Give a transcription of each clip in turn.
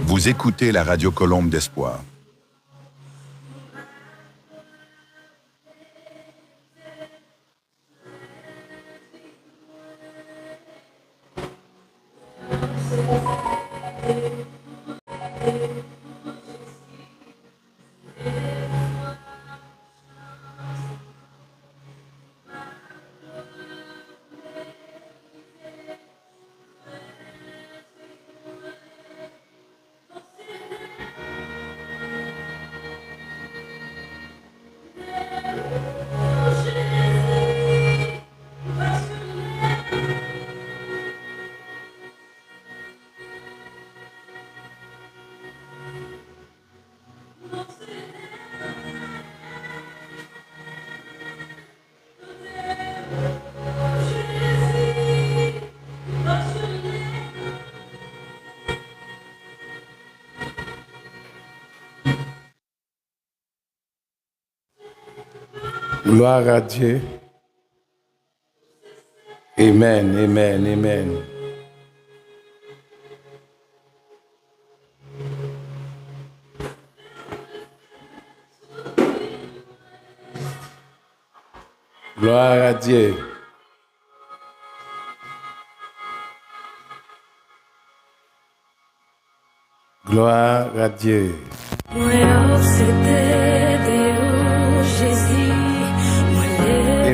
Vous écoutez la radio Colombe d'Espoir. Gloire à Dieu. Amen, amen, amen. Gloire à Dieu. Gloire à Dieu.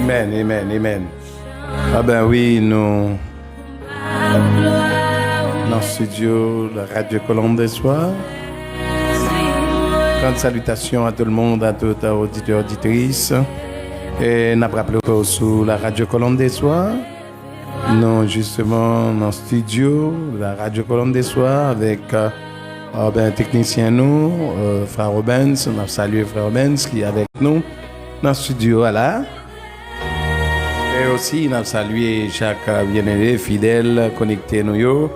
Amen, amen, amen. Ah ben oui, nous, dans le studio, la radio Colombe d'Espoir. Grande salutation à tout le monde, à tout auditeur, auditrice. Et nous rappelons que sur la radio Colombe d'Espoir, nous justement dans le studio, la radio Colombe d'Espoir avec technicien nous, Frère Robens, on a salué Frère Robens qui est avec nous dans le studio là. Et aussi, nous salué chaque bien-aimé fidèle connecté nous.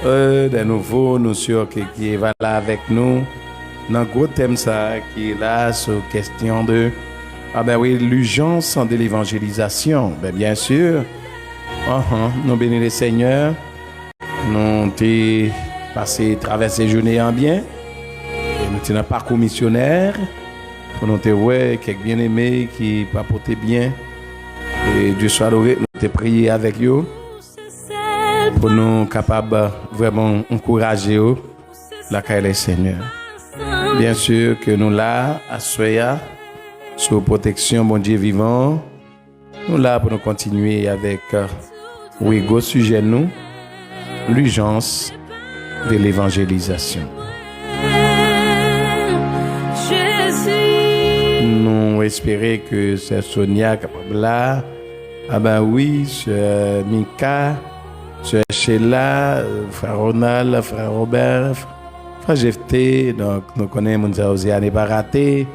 De nouveau, nous sommes qui est là avec nous. Dans le gros thème ça, qui est là sur question de l'urgence de l'évangélisation. Bien sûr, nous bénissons le Seigneur. Nous avons passé traverser journée en bien. Et nous sommes un parcours missionnaire. Pour nous voir quelques bien-aimés qui papotent bien. Et Dieu soit loué, nous te prier avec eux pour nous capables vraiment encourager eux, la caille les Seigneur. Bien sûr que nous là, à Soya, sous protection, bon Dieu vivant, nous là pour nous continuer avec gros sujet nous, l'urgence de l'évangélisation. Nous espérons que c'est Sonia capable là. Ah ben oui, c'est Mika, c'est Sheila, frère Ronald, frère Robert, frère Jefté, donc nous connaissons Mounza Osiane Baraté,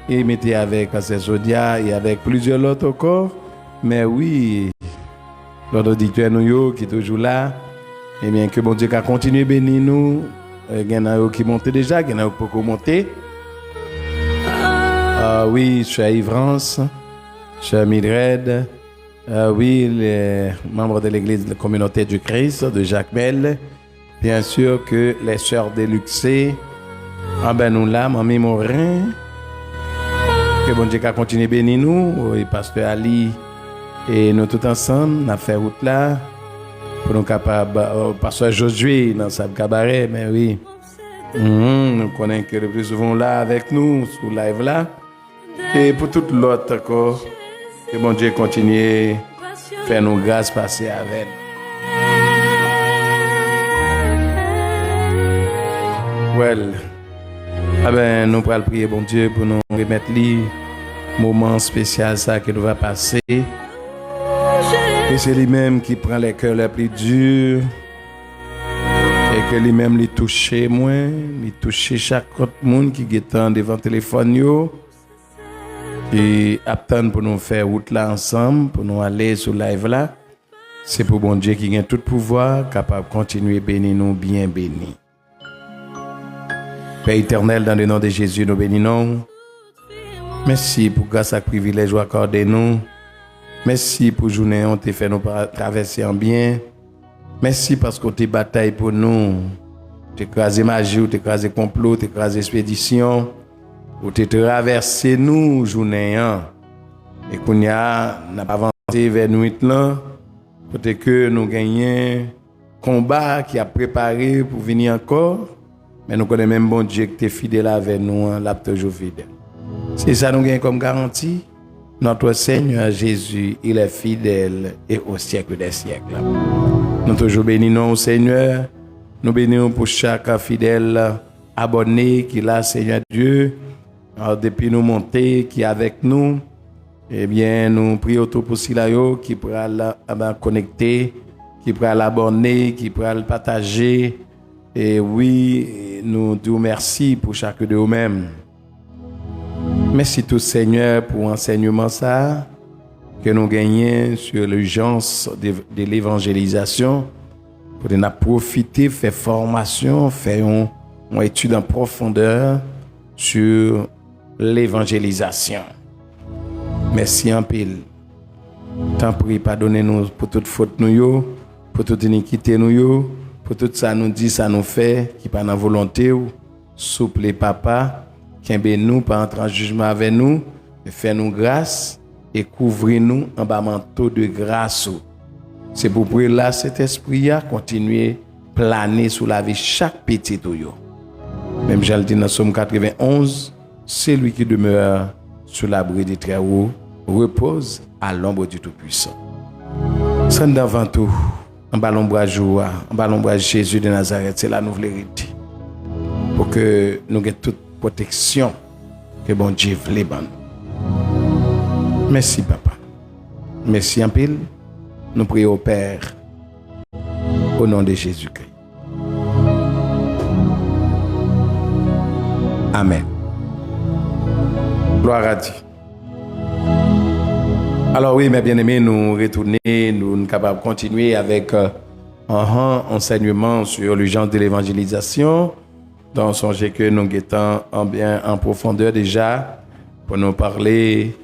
et mettez avec Sonia et avec plusieurs autres encore. Mais oui, notre auditeur nous qui est toujours là, et bien que bon Dieu a continué à bénir nous, il y en a qui montent déjà, il y en a qui peuvent monter. Oui, je suis à Ivrance, je suis à Mildred. Oui, les membres de l'église de la communauté du Christ, de Jacques Mel. Bien sûr que les sœurs de Luxé, nous là, Mamie Morin. Que bon Dieu a continué à bénir nous, et Pasteur Ali, et nous tous ensemble, on a fait route là, pour nous capables, Pasteur Josué dans sa cabaret, mais oui. Nous connaissons que le plus souvent là avec nous, sur live là. Et pour tout l'autre encore, que bon Dieu continue à faire nos grâces passer avec. Well, nous allons prier bon Dieu pour nous remettre le moment spécial ça que nous va passer. Et c'est lui-même qui prend les cœurs les plus durs. Et que lui-même les touche moins, les touche chaque autre monde qui est devant le téléphone yo. Et attendre pour nous faire route là ensemble, pour nous aller sur live là. C'est pour bon Dieu qui a tout pouvoir, capable de continuer à bénir nous, bien bénis. Père éternel, dans le nom de Jésus, nous bénissons. Merci pour grâce à privilège accordé nous. Merci pour journée on te fait nous traverser en bien. Merci parce que tu bataille pour nous. Tu écrasé magie, tu écrasé complot, tu écrasé expédition, tu traversé nous journée. Et qu'on n'a pas avancé vers nuit là, côté que nous gagnons combat qui a préparé pour venir encore, mais nous connaissons même bon Dieu qui est fidèle avec nous, l'a toujours fidèle. C'est ça nous gagnons comme garantie. Notre Seigneur Jésus, il est fidèle et au siècle des siècles. Nous toujours bénissons au Seigneur. Nous bénissons pour chaque fidèle abonné qui est là, Seigneur Dieu, depuis nous monter, qui est avec nous. Eh bien, nous prions tout pour Silayo qui pourra connecter, qui pourra l'abonner, qui pourra le partager. Et oui, nous disons merci pour chacun de nous-mêmes. Merci tout Seigneur pour l'enseignement ça que nous gagnons sur l'urgence de l'évangélisation pour nous profiter, faire formation, faire une étude en profondeur sur l'évangélisation. Merci en pile. T'en prie, pardonnez-nous pour toute faute nous, pour toute iniquité nous, pour tout ça nous dit, ça nous fait, qui pas dans volonté ou souple papa, qui nous pas entrer en jugement avec nous, fait nous grâce et couvrir-nous en bas manteau de grâce. C'est pour prier là cet esprit a continuer planer sous la vie chaque petit touyo. Même j'ai dit dans Somme 91, c'est lui qui demeure sous l'abri du Très-Haut repose à l'ombre du Tout-Puissant. Sans d'avant tout, en bas l'ombre Jésus de Nazareth, c'est la nouvelle hérité. Pour que nous ayons toute protection que bon Dieu voulait ban. Merci papa. Merci en pile. Nous prions au Père au nom de Jésus-Christ. Amen. Gloire à Dieu. Alors oui, mes bien-aimés, nous retournons, nous sommes capables de continuer avec un enseignement sur l'urgence de l'évangélisation. Dans son songez que nous étant en profondeur déjà pour nous parler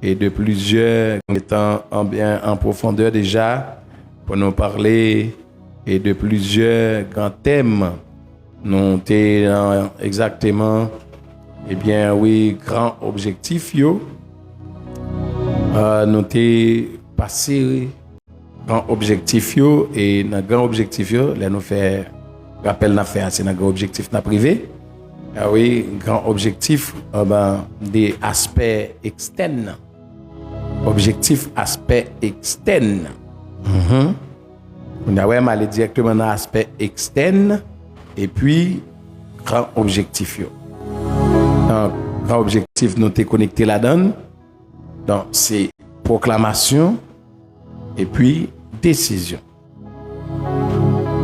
et de plusieurs étant en profondeur déjà pour nous parler et de plusieurs grands thèmes. Nous avons exactement grand objectif yo. Nous avons passé grand objectif yo et dans grand objectif yo là nous fait rappel n'a fait c'est un grand objectif n'a privé. Ah oui, grand objectif des aspects externes. Objectif aspect externe. On a aller directement dans l'aspect externe et puis grand objectif yo. Donc, grand objectif nous t'es connecté là-dedans. Donc c'est proclamation et puis décision.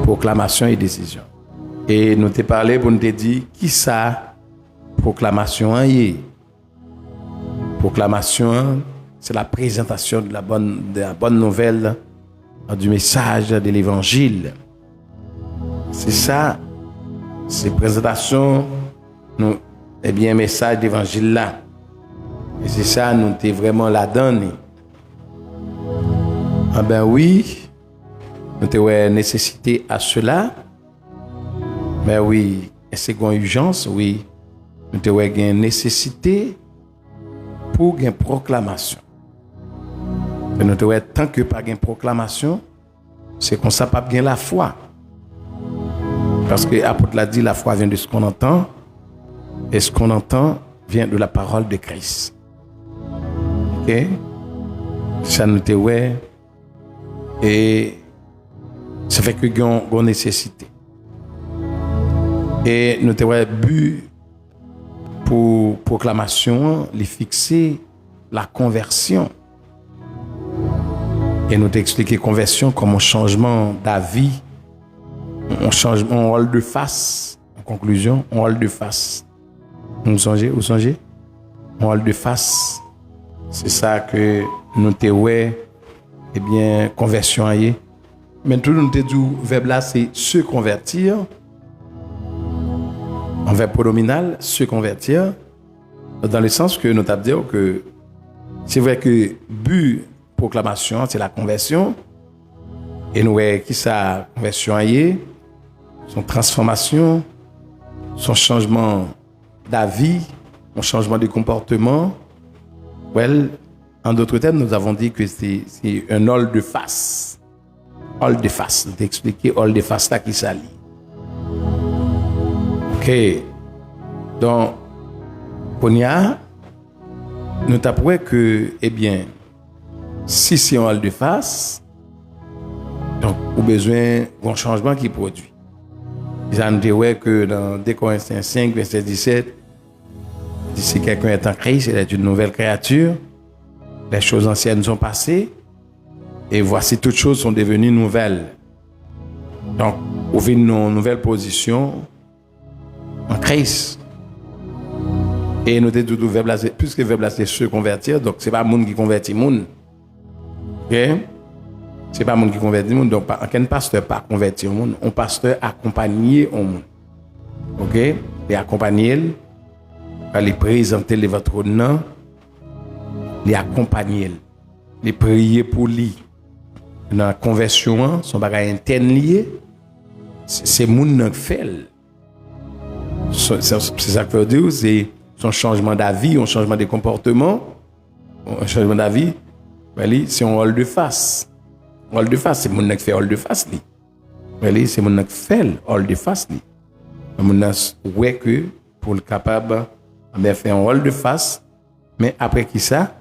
Proclamation et décision. Et nous t'ai parlé pour nous te dire qui ça proclamation est. Proclamation c'est la présentation de la bonne nouvelle, du message de l'évangile. C'est ça, c'est présentation, message d'évangile là. Et c'est ça, nous t'es vraiment la donne. Ah ben oui, nous t'es nécessité à cela. Ben oui, c'est une urgence, oui. Nous t'es une nécessité pour une proclamation. Et nous devons tant que pas une proclamation, c'est qu'on ne pas bien la foi. Parce que l'apôtre l'a dit, la foi vient de ce qu'on entend, et ce qu'on entend vient de la parole de Christ. Ok? Ça nous devons, et ça fait que nous avons une nécessité. Et nous devons but pour proclamation, les fixer la conversion. Et nous t'expliquer conversion comme un changement d'avis, un changement, un rôle de face. En conclusion, un rôle de face. Vous songez? Un rôle de face. C'est ça que nous t'es conversion aille. Mais tout nous t'es dit, verbe là, c'est se convertir. En verbe pronominal, se convertir. Dans le sens que nous t'avons dit que c'est vrai que but proclamation, c'est la conversion. Et nous voyons qui sa conversion est, son transformation, son changement d'avis, son changement de comportement. Well, en d'autres termes, nous avons dit que c'est un hall de face. Hall de face. Je t'ai expliqué hall de face là qui s'allie. Ok. Donc, Konya, nous t'apprends que, eh bien, si c'est un hall de face, donc, au besoin d'un changement qui produit. Ils ont dit que dans 2 Corinthiens 5, verset 17, si quelqu'un est en Christ, il est une nouvelle créature, les choses anciennes sont passées, et voici toutes choses sont devenues nouvelles. Donc, on vit une nouvelle position en Christ. Et nous avons tout verbe, puisque le verbe c'est se convertir, donc ce n'est pas le monde qui convertit le monde. Ok? Ce n'est pas le monde qui convertit le monde, donc aucun pasteur pas convertir le monde, un pasteur accompagner le monde. Ok? Et accompagner, les présenter les votre nom, les accompagner, les prier pour lui. Dans la conversion, son bagage interne lié, c'est le monde qui fait. C'est ça que je veux dire, c'est son changement d'avis, un changement de comportement, un changement d'avis, c'est un hall de face. Hall de face, c'est le monde qui fait hall de face. C'est le monde qui fait hall de face. Le monde qui que pour le capable de faire un hall de face, mais après qui ça?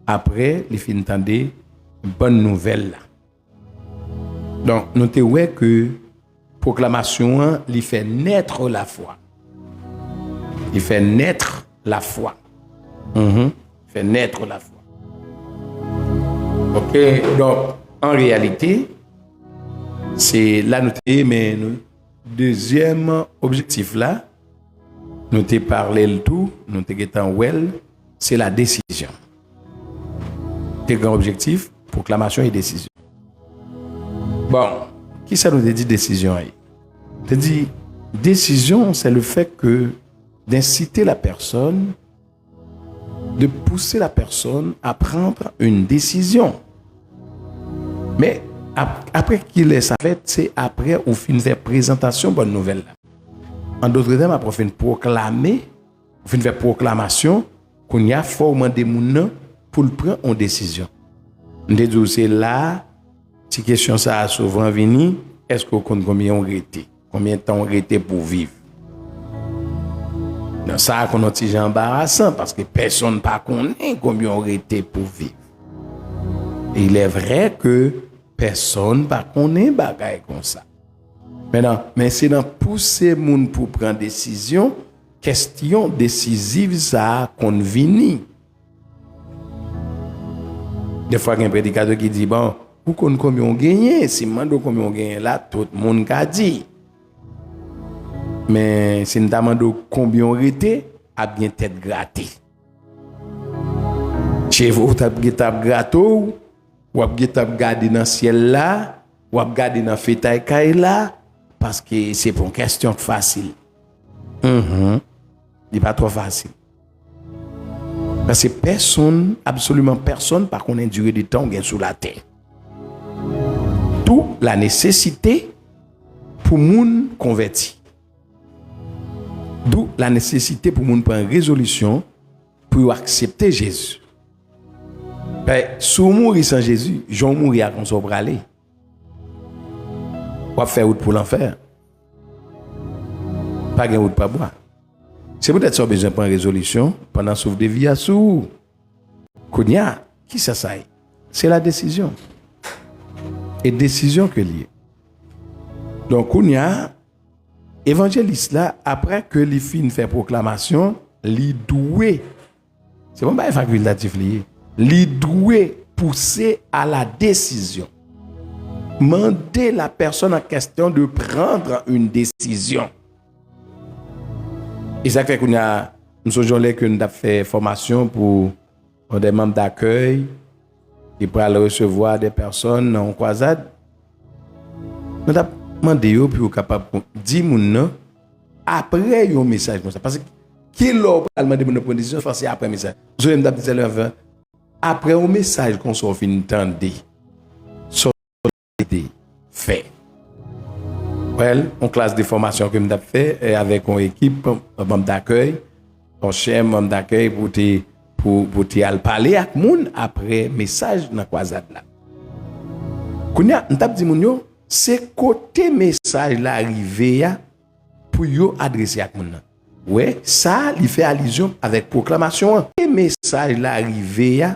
Après, il fait entendre une bonne nouvelle. Donc, notez que proclamation, il fait naître la foi. Il fait naître la foi. Il fait naître la foi. Ok, donc, en réalité, c'est là noté, mais le deuxième objectif là, nous t'ai parlé le tout, nous t'ai étant well, c'est la décision. C'est grand objectif, proclamation et décision. Bon, qui ça nous dit décision? Tu dit décision, c'est le fait que d'inciter la personne, de pousser la personne à prendre une décision. Mais après qu'il ait sa fête, c'est après ou fin faire présentation bonne nouvelle. En d'autres termes, après fin proclamer, fin faire proclamation qu'on y a formé des gens pour prendre une décision. C'est là, si question ça a souvent venu, est-ce qu'on compte combien on été, combien de temps on été pour vivre? Donc ça qu'on a petit embarrassant parce que personne ne connaît combien on été pour vivre. Et il est vrai que personne ne connaît bagaille comme ça. Maintenant, mais c'est dans pousser moun pour prendre décision, question décisive ça qu'on vini. Des fois, il y a un prédicateur qui dit, bon, vous connaissez combien on gagne, si mando combien on gagne là, tout le monde a dit. Mais si nous demandons combien on était, a bien tête grattée. Chez vous, vous avez gâteau, ou avez gardé dans le ciel là, ou avez gardé dans le fétail là, parce que c'est pour une question facile. Il n'est pas trop facile. Parce que personne, absolument personne, par contre, durée de temps sous la terre. Tout la nécessité pour moun converti. D'où la nécessité pour moun prendre résolution pour accepter Jésus. Si vous mourrez sans Jésus, j'en mourir à qu'on soit bralé. Ou à faire route pour l'enfer. Pas de route pour boire. C'est peut-être ça besoin de prendre résolution pendant souffle de vie à sous. Kounia, qui ça ça est? C'est la décision. Et décision que liée. Donc Kounia, évangéliste là, après que les filles fait proclamation, li doué. C'est bon pas facultatif lié. Li doué pousser à la décision. Mandez la personne en question de prendre une décision. Et ça fait qu'on a, nous avons fait formation pour des membres d'accueil qui pourraient recevoir des personnes en croisade. Nous avons demandé pour capable de dire après un message comme ça. Parce que qui l'a demandé une condition, c'est après un message. Je vais me dire après un message qu'on soit fini d'entendre, fait. Well, une classe de formation que nous avons fait avec une équipe membre d'accueil, un cher membre d'accueil pour parler avec moun après message dans croisade là. Kounya, nous avons dit moun yo, c'est côté message là arrivé pour yo adresser avec moun. Ouais, ça il fait allusion avec proclamation. Et message là arrivé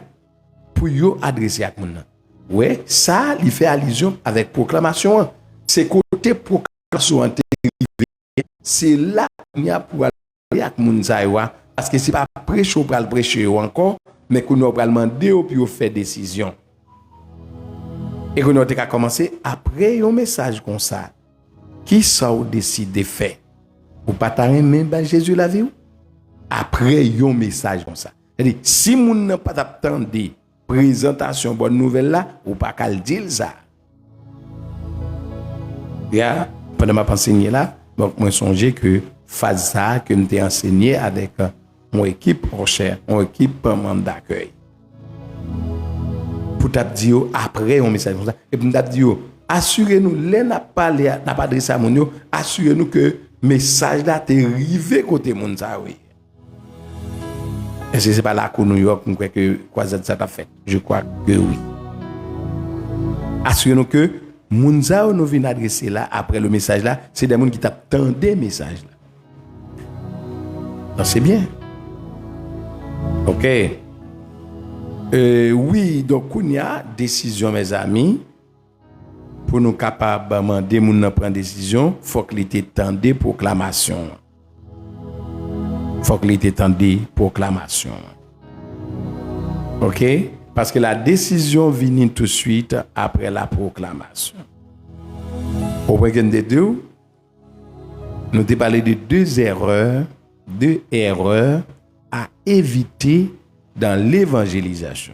pour yo adresser avec moun. Ouais, ça il fait allusion avec proclamation. C'est côté proclamation arrivé. C'est là qu'il y a pour aller avec moun sa parce que c'est pas prêcher pour le prêcher encore, mais qu'on va demander pour faire décision. Et qu'on a commencé après un message comme ça. Qui ça ou décide de faire? Ou pas t'arrêter même Jésus la vie ou? Après un message comme ça. C'est-à-dire, si moun n'a pas attendre présentation bonne nouvelle là, ou pas qu'à dire ça. Bien, pendant ma enseigné là, donc moi songé que phase ça que nous t'ai enseigné avec mon équipe recherche, mon équipe membre d'accueil. Pour t'abdire après un message comme ça et pour t'abdire assurez-nous les n'a pas adressé à mon assurez-nous que message là t'est arrivé côté moun ça oui. Est-ce que c'est pas là qu'au New York nous croit que quoi ça t'a fait? Je crois que oui. Assurez-nous que moun ça nous vient adresser là après le message là, c'est des moun qui t'attendent message là. Donc c'est bien. OK. Oui, donc il y a décision mes amis pour nous capables demander moun nan prendre décision, faut qu'il était tendé proclamation. Faut qu'il était tendé proclamation. OK? Parce que la décision vient tout de suite après la proclamation. Au point de deux, nous avons parlé de deux erreurs à éviter dans l'évangélisation.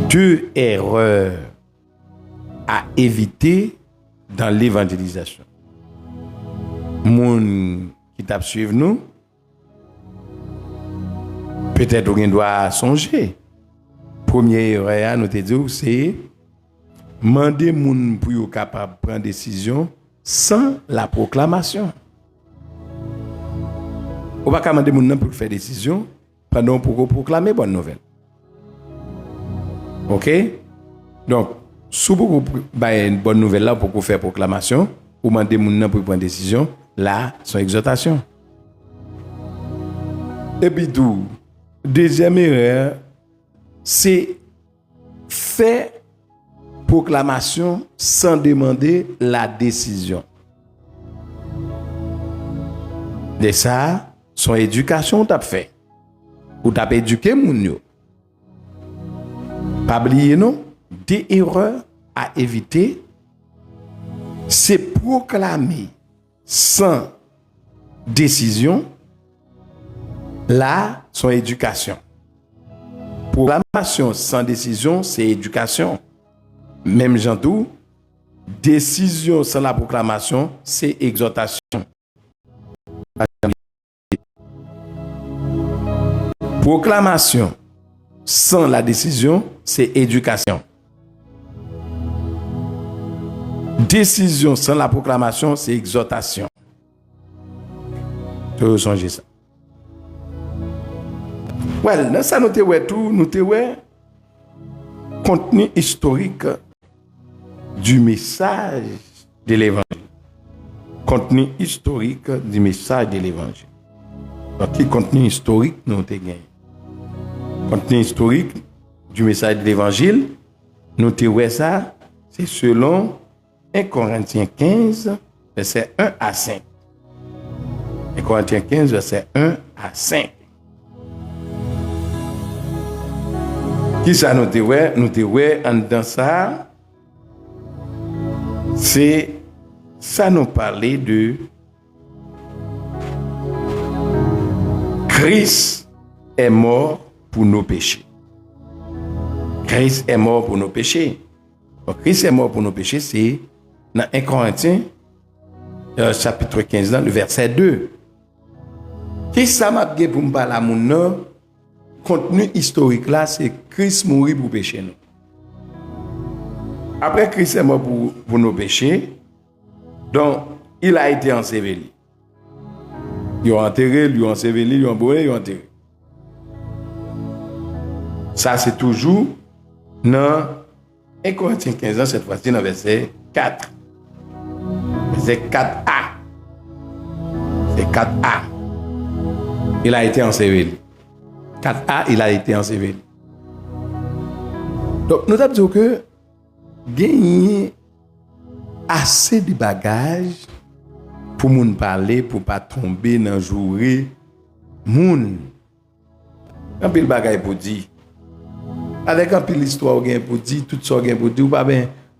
Deux erreurs à éviter dans l'évangélisation. Moun qui t'a suivi nous, peut-être qu'on doit songer. Première erreur, nous te dit, c'est demander moun pour être capable de prendre décision sans la proclamation. On va pas demander moun pour faire décision pendant pour proclamer bonne nouvelle. OK? Donc, si vous avez une bonne nouvelle là pour faire proclamation, ou demander moun pour prendre décision, là, son exhortation. Et puis tout, deuxième erreur, c'est faire proclamation sans demander la décision. De ça, son éducation t'a fait. Ou t'a éduqué moun yo. Pas oublier non, des erreurs à éviter, c'est proclamer sans décision, là, son éducation. Proclamation sans décision, c'est éducation. Même Jean-Dou, décision sans la proclamation, c'est exhortation. Proclamation sans la décision, c'est éducation. Décision sans la proclamation, c'est exhortation. Tu veux changer ça? Well, dans ça, nous avons contenu historique du message de l'évangile. Contenu historique du message de l'évangile. Donc, quel contenu historique nous avons gagné? Contenu historique du message de l'évangile, nous avons ça, c'est selon 1 Corinthiens 15, verset 1 à 5. 1 Corinthiens 15, verset 1 à 5. Qui ça nous avons dans ça? C'est ça nous parlait de Christ est mort pour nos péchés. Christ est mort pour nos péchés. Donc, Christ est mort pour nos péchés, c'est dans 1 Corinthiens, chapitre 15, dans le verset 2. Qui ça m'a dit pour me parler à mon nom? Contenu historique là, c'est Christ mourit pour pécher nous. Après Christ est mort pour nos péchés, donc il a été enseveli. Ils ont enterré, ils ont enseveli, ils ont brûlé, ils ont enterré. Ça, c'est toujours dans 1 Corinthiens 15 ans, cette fois-ci, dans verset 4. Verset 4a. C'est 4a. Il a été enseveli. 4a, il a été enseveli. Donc, nous avons dit que gagner assez de bagages pour moun parler, pour pas tomber dans jouer moun. Un peu de bagages pour dire. Avec un peu l'histoire pour dire, tout ça pour dire,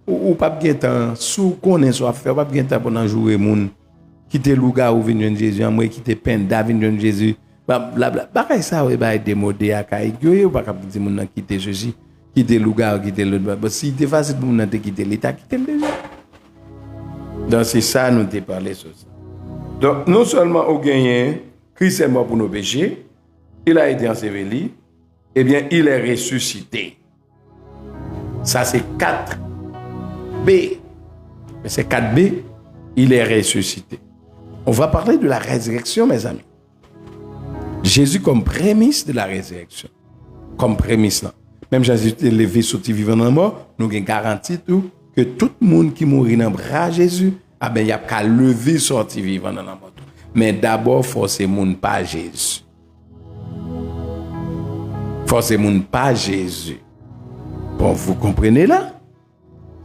ou pas bien temps, sous connaît soit faire, pas bien temps pour en jouer moun. Quitter Louga ou venir Jésus, moi quitter Penda venir Jésus. Blablabla. Bagay ça ouais ba démodé à Kaï. Yo pas capable dire moun quitter ceci, quitter Louga ou quitter l'autre. Si c'est facile pour moun quitter l'état, quitter déjà. Donc c'est ça nous t'ai parlé sur ça. Donc non seulement au gagné, Christ est mort pour nos péchés, il a été enseveli, eh bien il est ressuscité. Ça c'est 4b. C'est 4b, il est ressuscité. On va parler de la résurrection, mes amis. Jésus comme prémisse de la résurrection. Comme prémisse là. Même Jésus est levé, sorti vivant dans la mort, nous avons garanti tout que tout le monde qui mourit dans le bras de Jésus, ah ben, il y a qu'à lever, sorti vivant dans la mort. Mais d'abord, forcément pas Jésus. Forcément pas Jésus. Bon, vous comprenez là?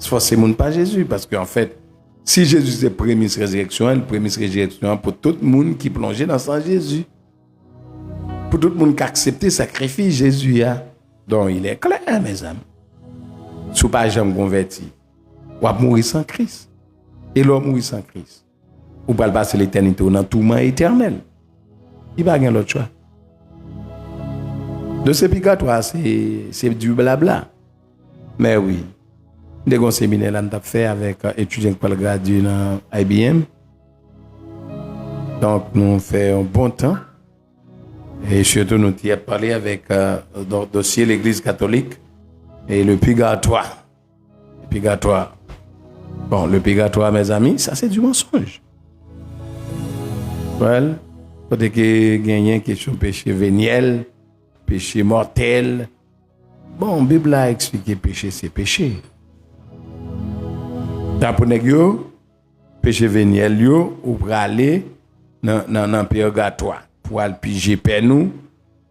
Forcément pas Jésus, parce qu'en fait, si Jésus est prémisse résurrection, le prémisse résurrection pour tout le monde qui plonge dans sang Jésus. Pour tout le monde qui accepte le sacrifice Jésus a. Donc il est clair, mes amis. Si vous n'êtes pas jamais converti, vous allez mourir sans Christ. Et l'homme mourir sans Christ. Vous allez passer l'éternité dans le tourment éternel. Il n'y a pas d'autre choix. De ce purgatoire, c'est du blabla. Mais oui. Des grands séminaires là, nous avons fait avec étudiants qui ont gradué dans IBM. Donc, nous avons fait un bon temps. Et surtout, nous avons parlé avec le dossier de l'Église catholique et le purgatoire. Le purgatoire. Bon, le purgatoire, mes amis, ça c'est du mensonge. Well, quand il y a une question de péché véniel, péché mortel, bon, la Bible a expliqué péché, c'est péché. Dans le péché véniel, ou pour aller dans le purgatoire, pour aller piger père nous,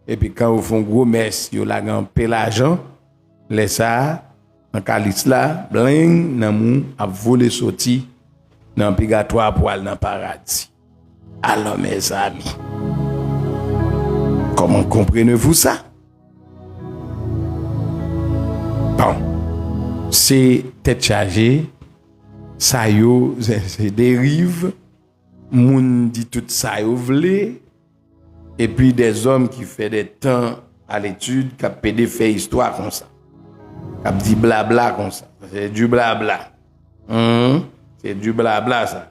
et puis quand vous font gros messe, vous avez un peu l'argent, laissez ça, dans le calice là, bling, dans le à voler sorti dans le purgatoire pour aller dans le paradis. Alors, mes amis, comment comprenez-vous ça? Bon, c'est tête chargée. Ça yo, c'est dérive, moun dit tout ça yo vle, et puis des hommes qui fait des temps à l'étude, qui pédé fait histoire comme ça, qui dit blabla comme ça, c'est du blabla, c'est du blabla ça.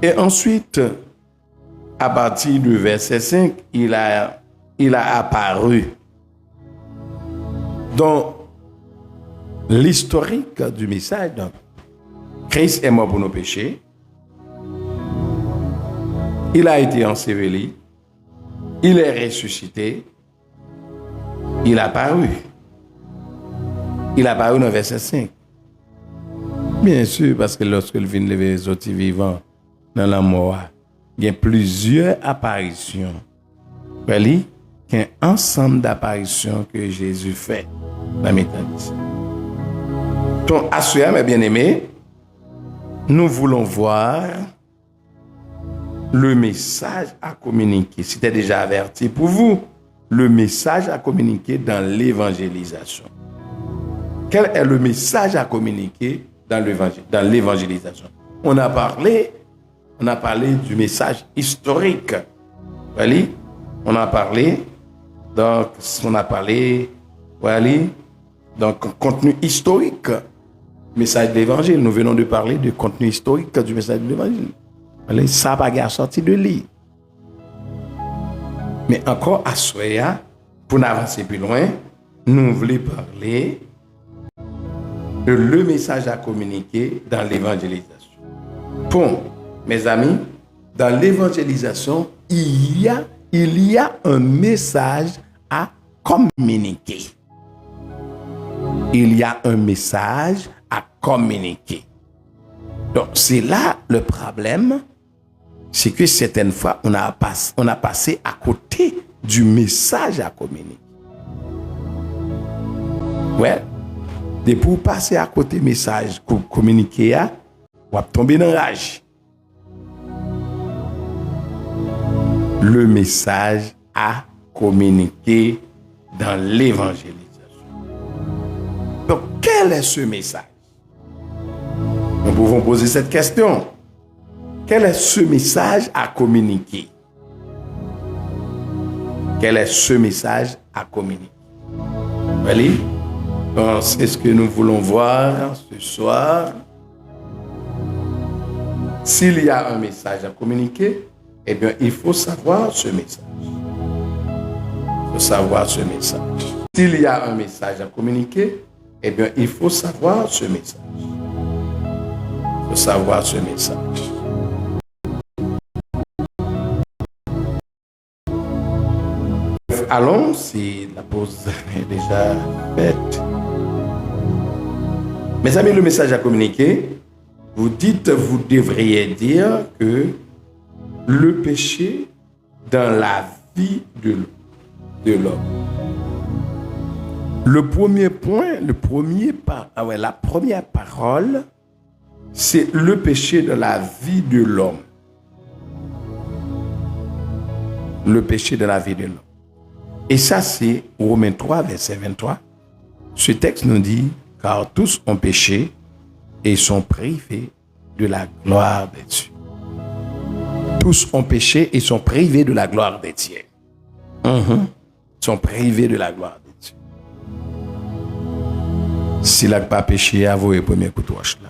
Et ensuite, à partir du verset 5, il a apparu. Donc, l'historique du message, donc, Christ est mort pour nos péchés. Il a été enseveli. Il est ressuscité. Il a apparu. Il a apparu dans le verset 5. Bien sûr, parce que lorsqu'il vient lever les autres vivants dans la mort, il y a plusieurs apparitions. Il y a un ensemble d'apparitions que Jésus fait dans mes temps. Donc, à ce mes bien-aimés, nous voulons voir le message à communiquer. C'était déjà averti pour vous. Le message à communiquer dans l'évangélisation. Quel est le message à communiquer dans l'évangélisation? On a parlé du message historique. Voyez? On a parlé donc contenu historique. Message de l'évangile. Nous venons de parler du contenu historique du message de l'évangile. Ça n'a pas sorti de lit. Mais encore à Soya, pour avancer plus loin, nous voulons parler de le message à communiquer dans l'évangélisation. Bon, mes amis, dans l'évangélisation, il y a un message à communiquer. Il y a un message à communiquer. Donc, c'est là le problème, c'est que certaines fois, on a passé à côté du message à communiquer. Ouais. Et pour passer à côté message pour communiquer, on va tomber dans la rage. Le message à communiquer dans l'évangélisation. Donc, quel est ce message? Nous pouvons poser cette question. Quel est ce message à communiquer? Quel est ce message à communiquer? Allez, donc c'est ce que nous voulons voir ce soir. S'il y a un message à communiquer, eh bien, il faut savoir ce message. Il faut savoir ce message. S'il y a un message à communiquer, eh bien, il faut savoir ce message. Il faut savoir ce message. Allons, si la pause est déjà faite. Mes amis, le message à communiquer, vous devriez dire que le péché dans la vie de l'homme. Le premier point, la première parole, c'est le péché dans la vie de l'homme. Le péché dans la vie de l'homme. Et ça, c'est Romains 3, verset 23. Ce texte nous dit, car tous ont péché et sont privés de la gloire de Dieu. Tous ont péché et sont privés de la gloire de Dieu. Sont privés de la gloire de Dieu. S'il n'a pas péché, avouez le premier coup de roche là.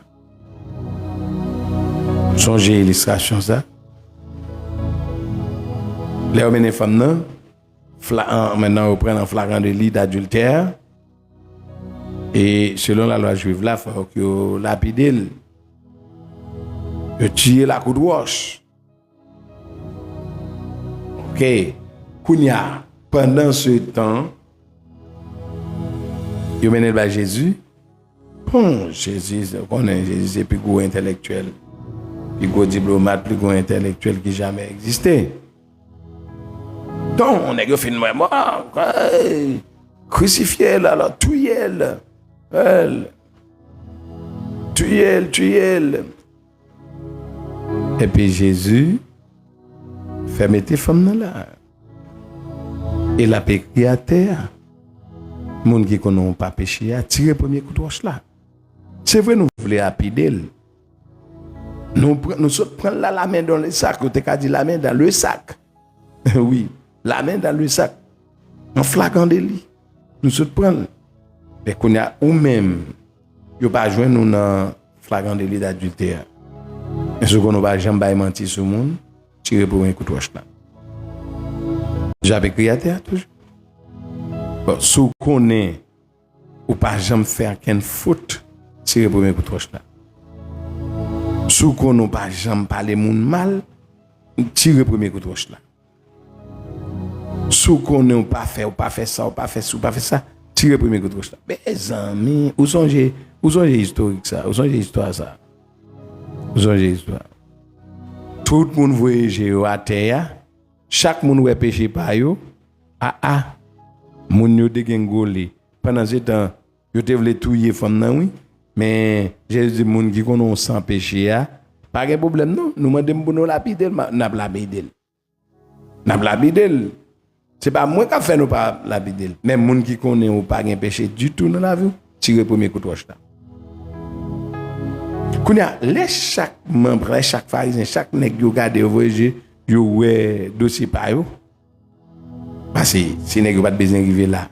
Songez l'illustration ça. Les hommes et les femmes, maintenant, on prend un flagrant délit d'adultère. Et selon la loi juive, là, il faut que lapide, tuer la coup de roche. Ok. Kounia, pendant ce temps, il mène vers Jésus. Bon, Jésus, c'est plus gros intellectuel, plus gros diplomate, plus gros intellectuel qui jamais existé. Donc, on est fait de moi, crucifié là, alors tuez-le. Et puis Jésus fait mettre femme là. Et la péché à terre. Moun qui connaît pas péché a tiré premier coup de roche là. C'est vrai nous voulons rapider. Nous prenons la main dans le sac, on t'a dit la main dans le sac. Oui, la main dans le sac. En flagrant délit. Nous prenons. Mais qu'on a ou même yo pas joindre nous dans flagrant délit d'adultère. Est-ce qu'on ne va jamais mentir sur le monde, tirer pour un coup de roche là. J'avais crié à terre toujours. Bon, si on connaît ou pas jamais faire qu'une faute, tirer pour un coup de roche là. Si on connaît pas jamais parler monde mal, tirer premier coup de roche là. Si on connaît pas faire ça, tirer premier coup de roche là. Mes amis, où sont les historiques ça? Où sont les histoires ça? Tout le monde voyage à terre, chaque monde voit péché par yo. Moun yo de gengolé. Pendant ce temps, yo te voulait tuer femme nan oui, mais Jésus moun qui connaît sans péché pas de problème non, nous mandons pour nous lapider, n'a lapider. C'est pas moi qui fait nous pas lapider, mais moun qui connaît ou pas de péché du tout dans la vie, tirer premier coup de roche là. Kounya, chaque membre, chaque pharisien, chaque nèg yo garder voyager, yo ouais dossier pa yo. Parce que si nèg yo pas besoin arriver là.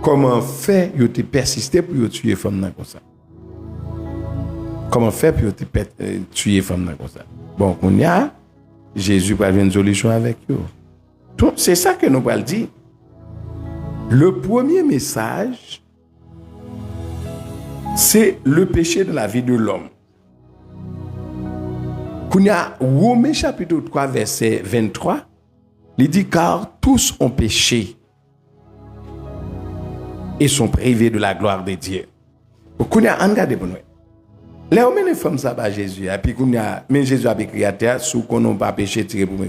Comment faire yo te persister pour yo tuer femme nan comme ça? Comment faire pour yo te tuer femme nan comme ça? Bon, kounya, Jésus va venir une solution avec yo. Donc c'est ça que nous allons dire. Le premier message c'est le péché de la vie de l'homme. Quand il y a Romains chapitre 3, verset 23, il dit car tous ont péché et sont privés de la gloire de Dieu. Quand il y a un gars de bonheur. Les hommes et les femmes ça va Jésus. Et puis quand il y a mais Jésus a écrit à terre sous qu'on n'a pas péché tiré pour moi.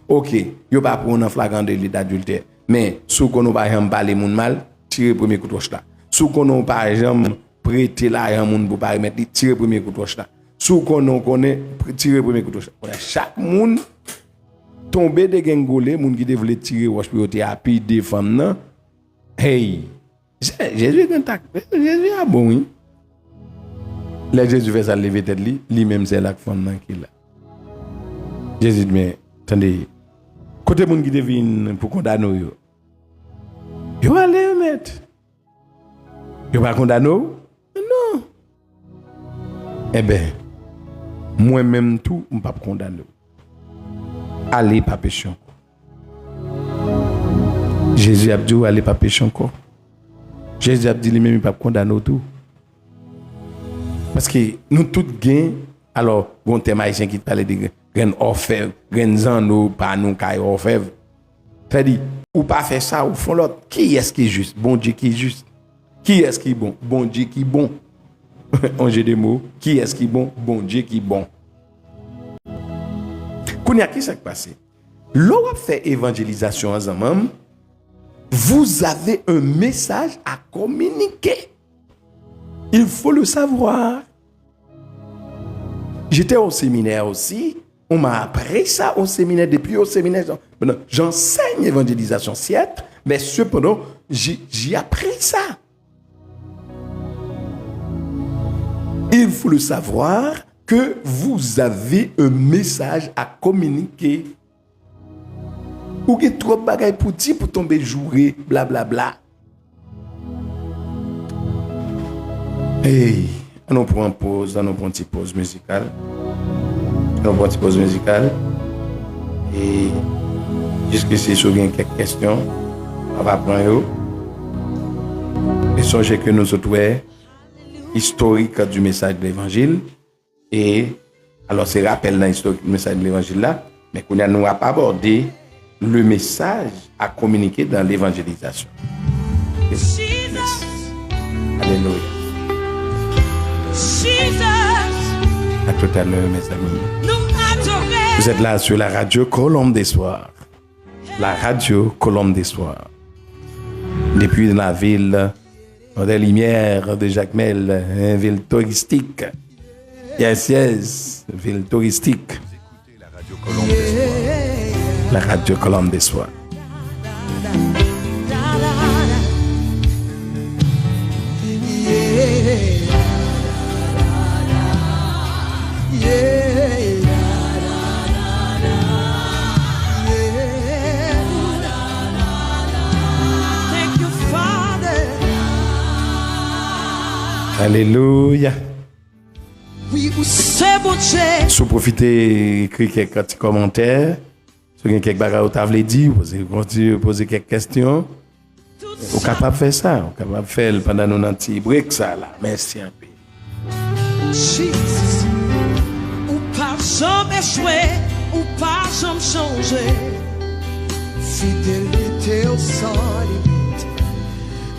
OK, yo pas prendre un flagrant délit d'adultère. Mais sous qu'on n'a pas jamais parler moun mal, tirer premier coup de roche là. Sous qu'on n'a pas jamais prêter l'argent moun pour pas mettre tirer premier coup de roche là. Sous qu'on connaît tirer premier coup de roche. Chaque moun tomber de gengolé moun qui devait tirer roche pour te appuyer des femmes nan. Hey, Jésus est contact. Jésus a bon oui. Là Jésus fait ça lever tête lui-même c'est la femme nan qui là. Jésus dit mais attendez côté moun qui devine pour condamner yo. Yo allez mettre. Yo pas condamner? Non. Eh ben moi-même tout on pas condamner. Allez pas pécher encore. Jésus a dit allez pas pécher encore. Jésus a dit lui-même pas condamner tout. Parce que nous tous gain alors bon thème haïtien qui parle de grain orfèvre, grain zano pas nous caille orfèvre. C'est-à-dire ou pas faire ça ou font l'autre. Qui est-ce qui est juste? Bon Dieu qui est juste. Qui est-ce qui est bon? Bon Dieu qui est bon. On jeu des mots. Qui est-ce qui est bon? Bon Dieu qui est bon. Qu'on y a qui s'est passé? Lorsque fait évangélisation en zaman, vous avez un message à communiquer. Il faut le savoir. J'étais au séminaire aussi. On m'a appris ça au séminaire. Depuis au séminaire, j'enseigne l'évangélisation, certes, mais cependant, j'ai appris ça. Il faut le savoir que vous avez un message à communiquer. Ou que trop de bagailles pour dire pour tomber jouer, blablabla. Hey, on prend une pause, on prend une petite pause musicale. Et jusqu'ici, si vous avez quelques questions, on va prendre. Et songez que nous autres, historique du message de l'évangile. Et alors, c'est rappel dans l'historique du message de l'évangile là, mais qu'on a nous pas abordé le message à communiquer dans l'évangélisation. Alléluia. À tout à l'heure, mes amis. Vous êtes là sur la radio Colombe des Soirs. La radio Colombe des Soirs. Depuis la ville des Lumières de Jacmel, une ville touristique. Yes, ville touristique. La radio Colombe des Soirs. Alléluia. Si vous profitez, écrire quelques petits commentaires, si vous avez quelques bagages que vous avez dit, poser quelques questions, vous êtes capable de faire ça. Vous êtes capable de faire pendant nos petits breaks ça là. Merci un peu. Jesus, ou pas jamais échoué, ou pas jamais changé. Fidélité au sans limite.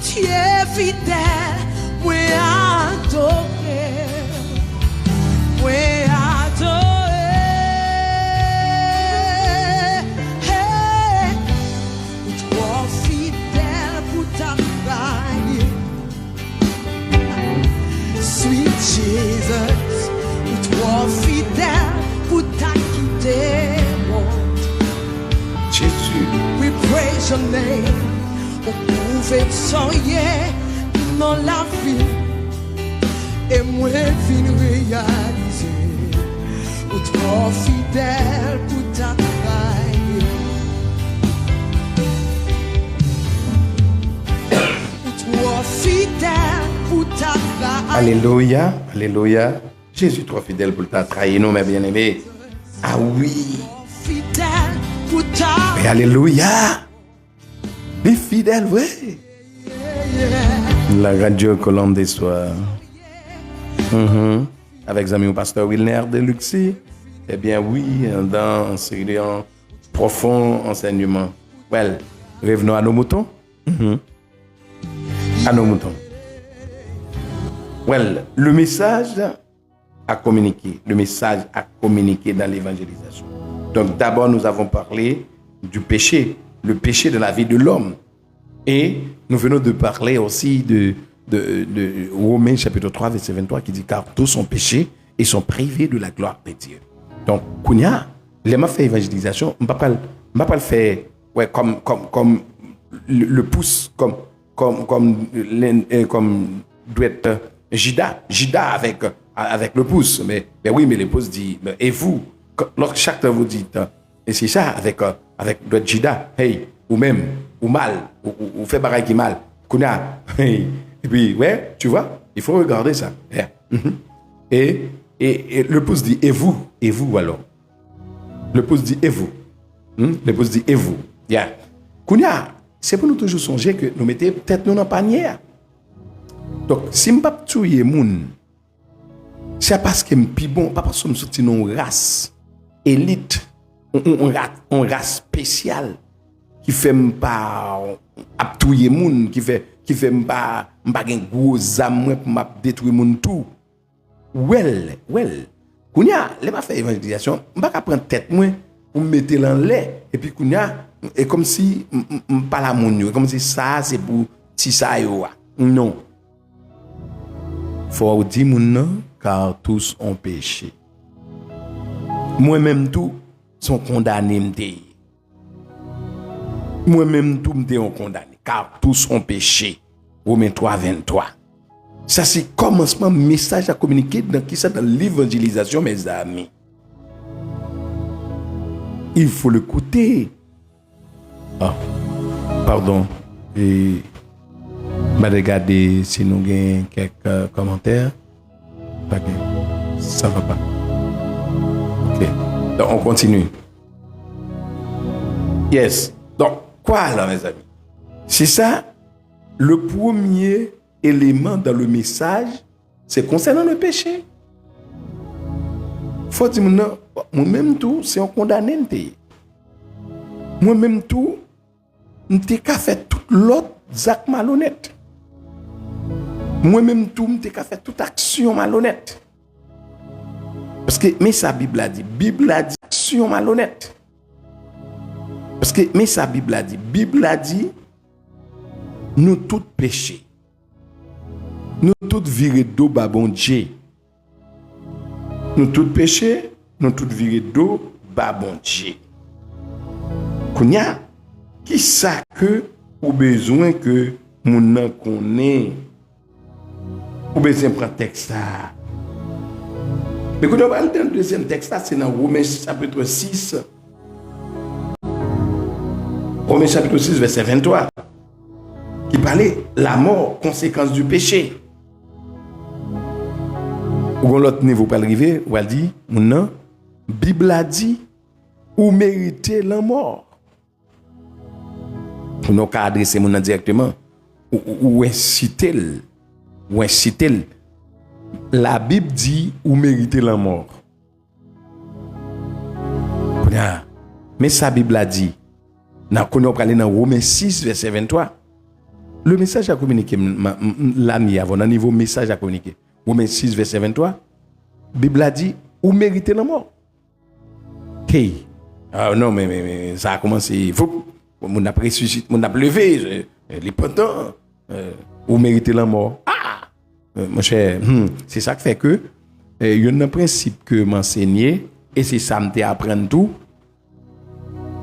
Tu es fidèle, oui adoré, oui adoré. Hey, toi fidèle pour ta taille. Sweet Jesus, toi fidèle pour ta quitter. Jésus. We praise your name. On pouvait soigner dans la vie. Et moi, fin réaliser. Ou trop fidèle pour ta taille. Ou trop fidèle pour ta taille. Alléluia, alléluia. Jésus trop fidèle pour ta trahir, nous, mes bien-aimés. Ah oui. Fidèle pour ta. Et alléluia. Les fidèles, oui. La radio Colombe des Soirs. Avec ami au pasteur Wilner de Luxi. Eh bien oui, dans un série profond enseignement. Well, revenons à nos moutons. À nos moutons. Well, le message à communiquer. Le message à communiquer dans l'évangélisation. Donc d'abord, nous avons parlé du péché. Le péché de la vie de l'homme. Et nous venons de parler aussi de Romains chapitre 3, verset 23, qui dit « Car tous sont péchés et sont privés de la gloire de Dieu. » Donc, Kounia, les m'a fait évangélisation, je ne vais pas le faire comme le pouce, comme doit être Jida avec le pouce. Mais oui, mais le pouce dit, et vous, lorsque chacun vous dit, et c'est ça avec doit être Jida, hey, ou même, ou mal, ou fait bagaille qui mal, Kounia, hey, et puis, ouais, tu vois, il faut regarder ça. Yeah. Et le pouce dit, et vous alors. Le pouce dit, et vous. Le pouce dit, et vous. Yeah. Kounia, c'est pour nous toujours songer que nous mettons peut-être nous dans panière. Donc, si je ne peux pas tuer les gens, c'est parce que je suis bon, pas parce que je suis une race élite, une race spéciale qui fait pas tuer les gens, qui fait pas un gros âme pour détruire les gens tout. Well. Kounia, les m'a fait évangélisation, je ne vais pas prendre tête moi pour me mettre dans lait et puis Kounia, et comme si je pas la moun, comme si ça c'est pour si ça yo. Non. Faut dire moun car tous ont péché. Moi-même tout sont condamnés m'té. Moi-même tout m'té on condamné car tous ont péché. Romains 3, 23. Ça c'est commencement message à communiquer dans qui ça dans l'évangélisation mes amis. Il faut l'écouter. Ah, pardon. Et m'a regarder si nous avons quelques commentaires. Ok, ça va pas. Ok, donc on continue. Yes. Donc quoi là mes amis? C'est ça le premier élément dans le message, c'est concernant le péché. Faut dire non, moi-même tout, c'est un condamné. Moi-même tout, m'te ka fait tout l'autre acte malhonnête. Moi-même tout, m'te ka fait toute action malhonnête. Parce que mais sa Bible a dit action malhonnête. Parce que mais sa Bible a dit nous tous péchés. Nous tous virés d'eau ba bon Dieu. Nous tous péchés, nous tous virés d'eau ba bon Dieu. Kounya, qui ça que ou besoin que moun nan connaît ou besoin prendre texte ça. Mais quand on va dans le deuxième texte là, c'est dans Romains chapitre 6. Romains chapitre 6 verset 23 qui parlait la mort conséquence du péché. Ou l'autre niveau pas arriver, ou elle dit non, Bible a dit ou mériter la mort. Pour nous adresser mon directement ou inciter la Bible dit ou mériter la mort. Mais sa Bible a dit dans Romains 6 verset 23 le message à communiquer l'ami avant un niveau message à communiquer Romains 6 verset 23 Bible a dit ou mériter la mort. Hey. Ah non mais ça a commencé il faut mon a ressuscité mon a levé les potents ou mériter la mort. Mon cher, c'est ça qui fait que il y a un principe que m'enseigner et c'est ça me apprendre tout.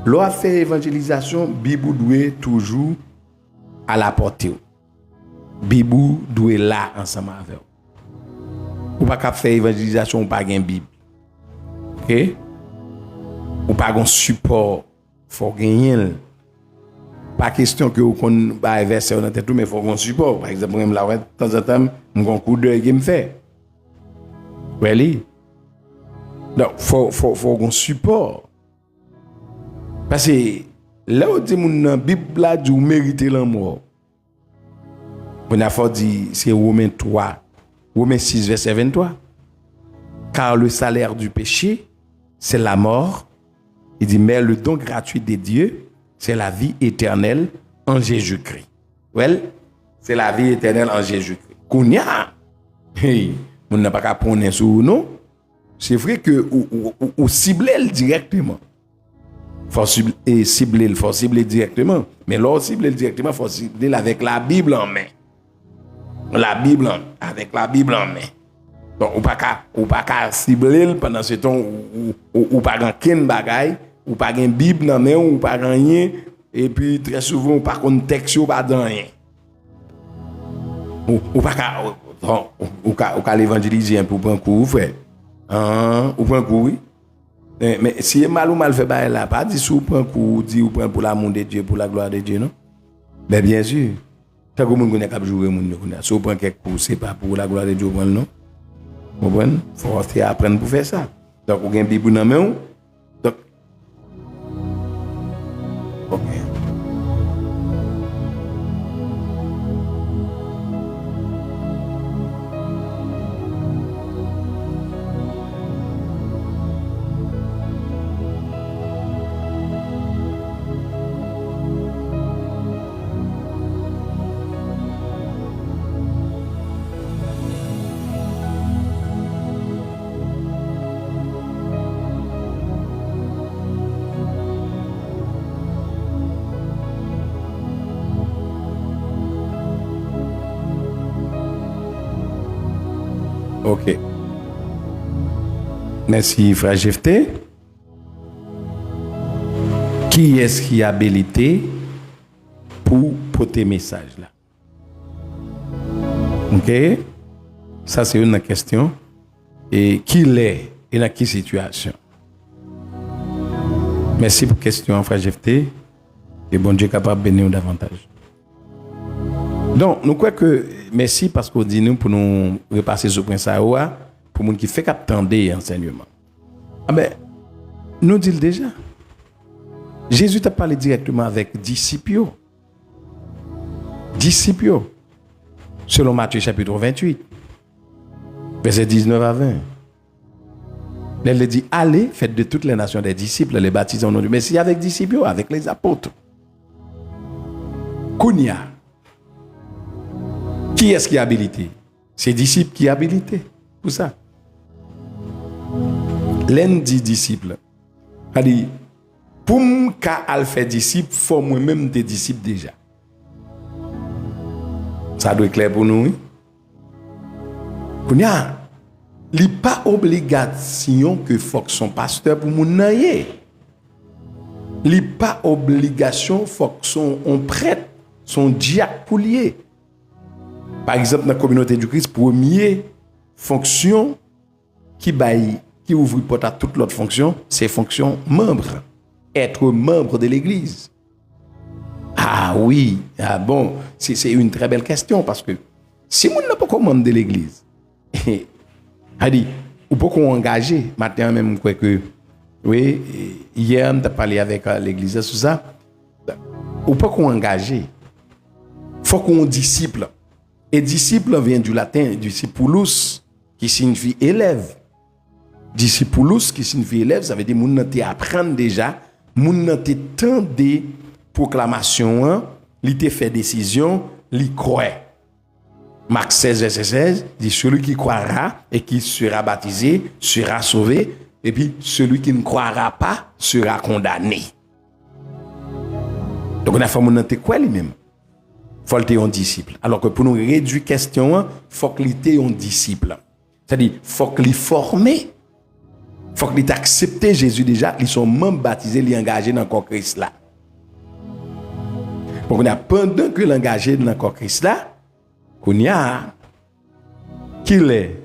L'on a fait évangélisation, Bible doit toujours à la portée. Bible doit là ensemble avec. Ou pas qu'à faire évangélisation ou pas gain Bible. OK? Ou pas un support, faut gagner. Pas question que vous connaissez un verset dans tête mais faut un support. Par exemple, même là de temps en temps, mon coup d'œil qui me fait. Really? Donc faut un support. Parce que là où dit mon Bible là dit mériter la mort. On a fait dit c'est Romains 3 Romains 6, verset 23. Car le salaire du péché, c'est la mort. Il dit, mais le don gratuit de Dieu, c'est la vie éternelle en Jésus-Christ. Well, c'est la vie éternelle en Jésus-Christ. Kounya, hey, on n'a pas qu'à prendre sur nous. C'est vrai que ou cibler directement. Faut cibler directement. Mais là, cibler directement, faut cibler avec la Bible en main. Avec la Bible en main. Donc, ou pas qu'à cibler pendant ce temps ou pas grand ken bagay, ou pas gen Bible dans main, ou pas rien, et puis très souvent, ou pas contre texte, ou pas dans rien. Ou pas qu'à l'évangéliser pour prendre cours, frère. Ou prendre cours, oui. Mais si mal ou mal fait, bah, là, pas dit si ou prend cours, dit ou prend pour l'amour de Dieu, pour la gloire de Dieu, non? Mais bien sûr. Tant que vous connaissez qu'à jouer, si vous prenez quelques cours, c'est pas pour la gloire de Dieu, non? Vous comprenez? Il faut apprendre pour faire ça. Donc, vous avez une Bible dans la main. Donc, ok. Ok. Merci, frère Jefté. Qui est-ce qui a habilité pour porter message là? Ok. Ça, c'est une question. Et qui l'est et dans quelle situation? Merci pour la question, frère Jefté. Et bon Dieu est capable de bénir davantage. Donc, nous croyons que merci parce qu'on dit nous pour nous repasser ce point ça pour les gens qui fait attendre enseignement. Ah ben, nous dit déjà. Jésus t'a parlé directement avec disciples. Selon Matthieu chapitre 28, verset 19 à 20. Elle dit, allez, faites de toutes les nations des disciples, les baptisez au nom du Messie avec disciples, avec les apôtres. Kounia. Qui est-ce qui est habilité? C'est disciples qui est habilité. Pour ça. L'un dit disciple. C'est-à-dire, pour moi, quand faire disciple, il faut moi-même des disciples déjà. Ça doit être clair pour nous, oui? Kounia. Il n'est pas obligation que faut que son pasteur pour mon naïe. Il n'est pas obligation faut que son prêtre, son diacre pour lier. Par exemple, dans la communauté du Christ, première fonction qui ouvre porte à toute l'autre fonction, c'est fonction membre. Être membre de l'Église. Ah oui, ah bon, c'est une très belle question parce que si on n'a pas comme membre de l'Église, dit, ou pas qu'on engagé, maintenant même quoi que, oui, hier on a parlé avec l'Église sur ça, ou pas qu'on engagé, faut qu'on disciple. Et disciple vient du latin discipulus, qui signifie élève. Discipulus, qui signifie élève, ça veut dire moun nan te apprendre déjà, moun nan te temps de proclamation, li te fait décision, li croit. Marc 16, verset 16, dit celui qui croira et qui sera baptisé sera sauvé, et puis celui qui ne croira pas sera condamné. Donc on a fait moun nan te quoi lui-même. Faut que tu aies un disciple. Alors que pour nous réduire la question, il faut que tu aies un disciple. C'est-à-dire, il faut que tu formé. Il faut que tu accepté Jésus déjà. Ils sont même baptisés, ils sont engagés dans le corps Christ là. Donc, pendant que l'engagé dans le corps Christ là, qu'il est,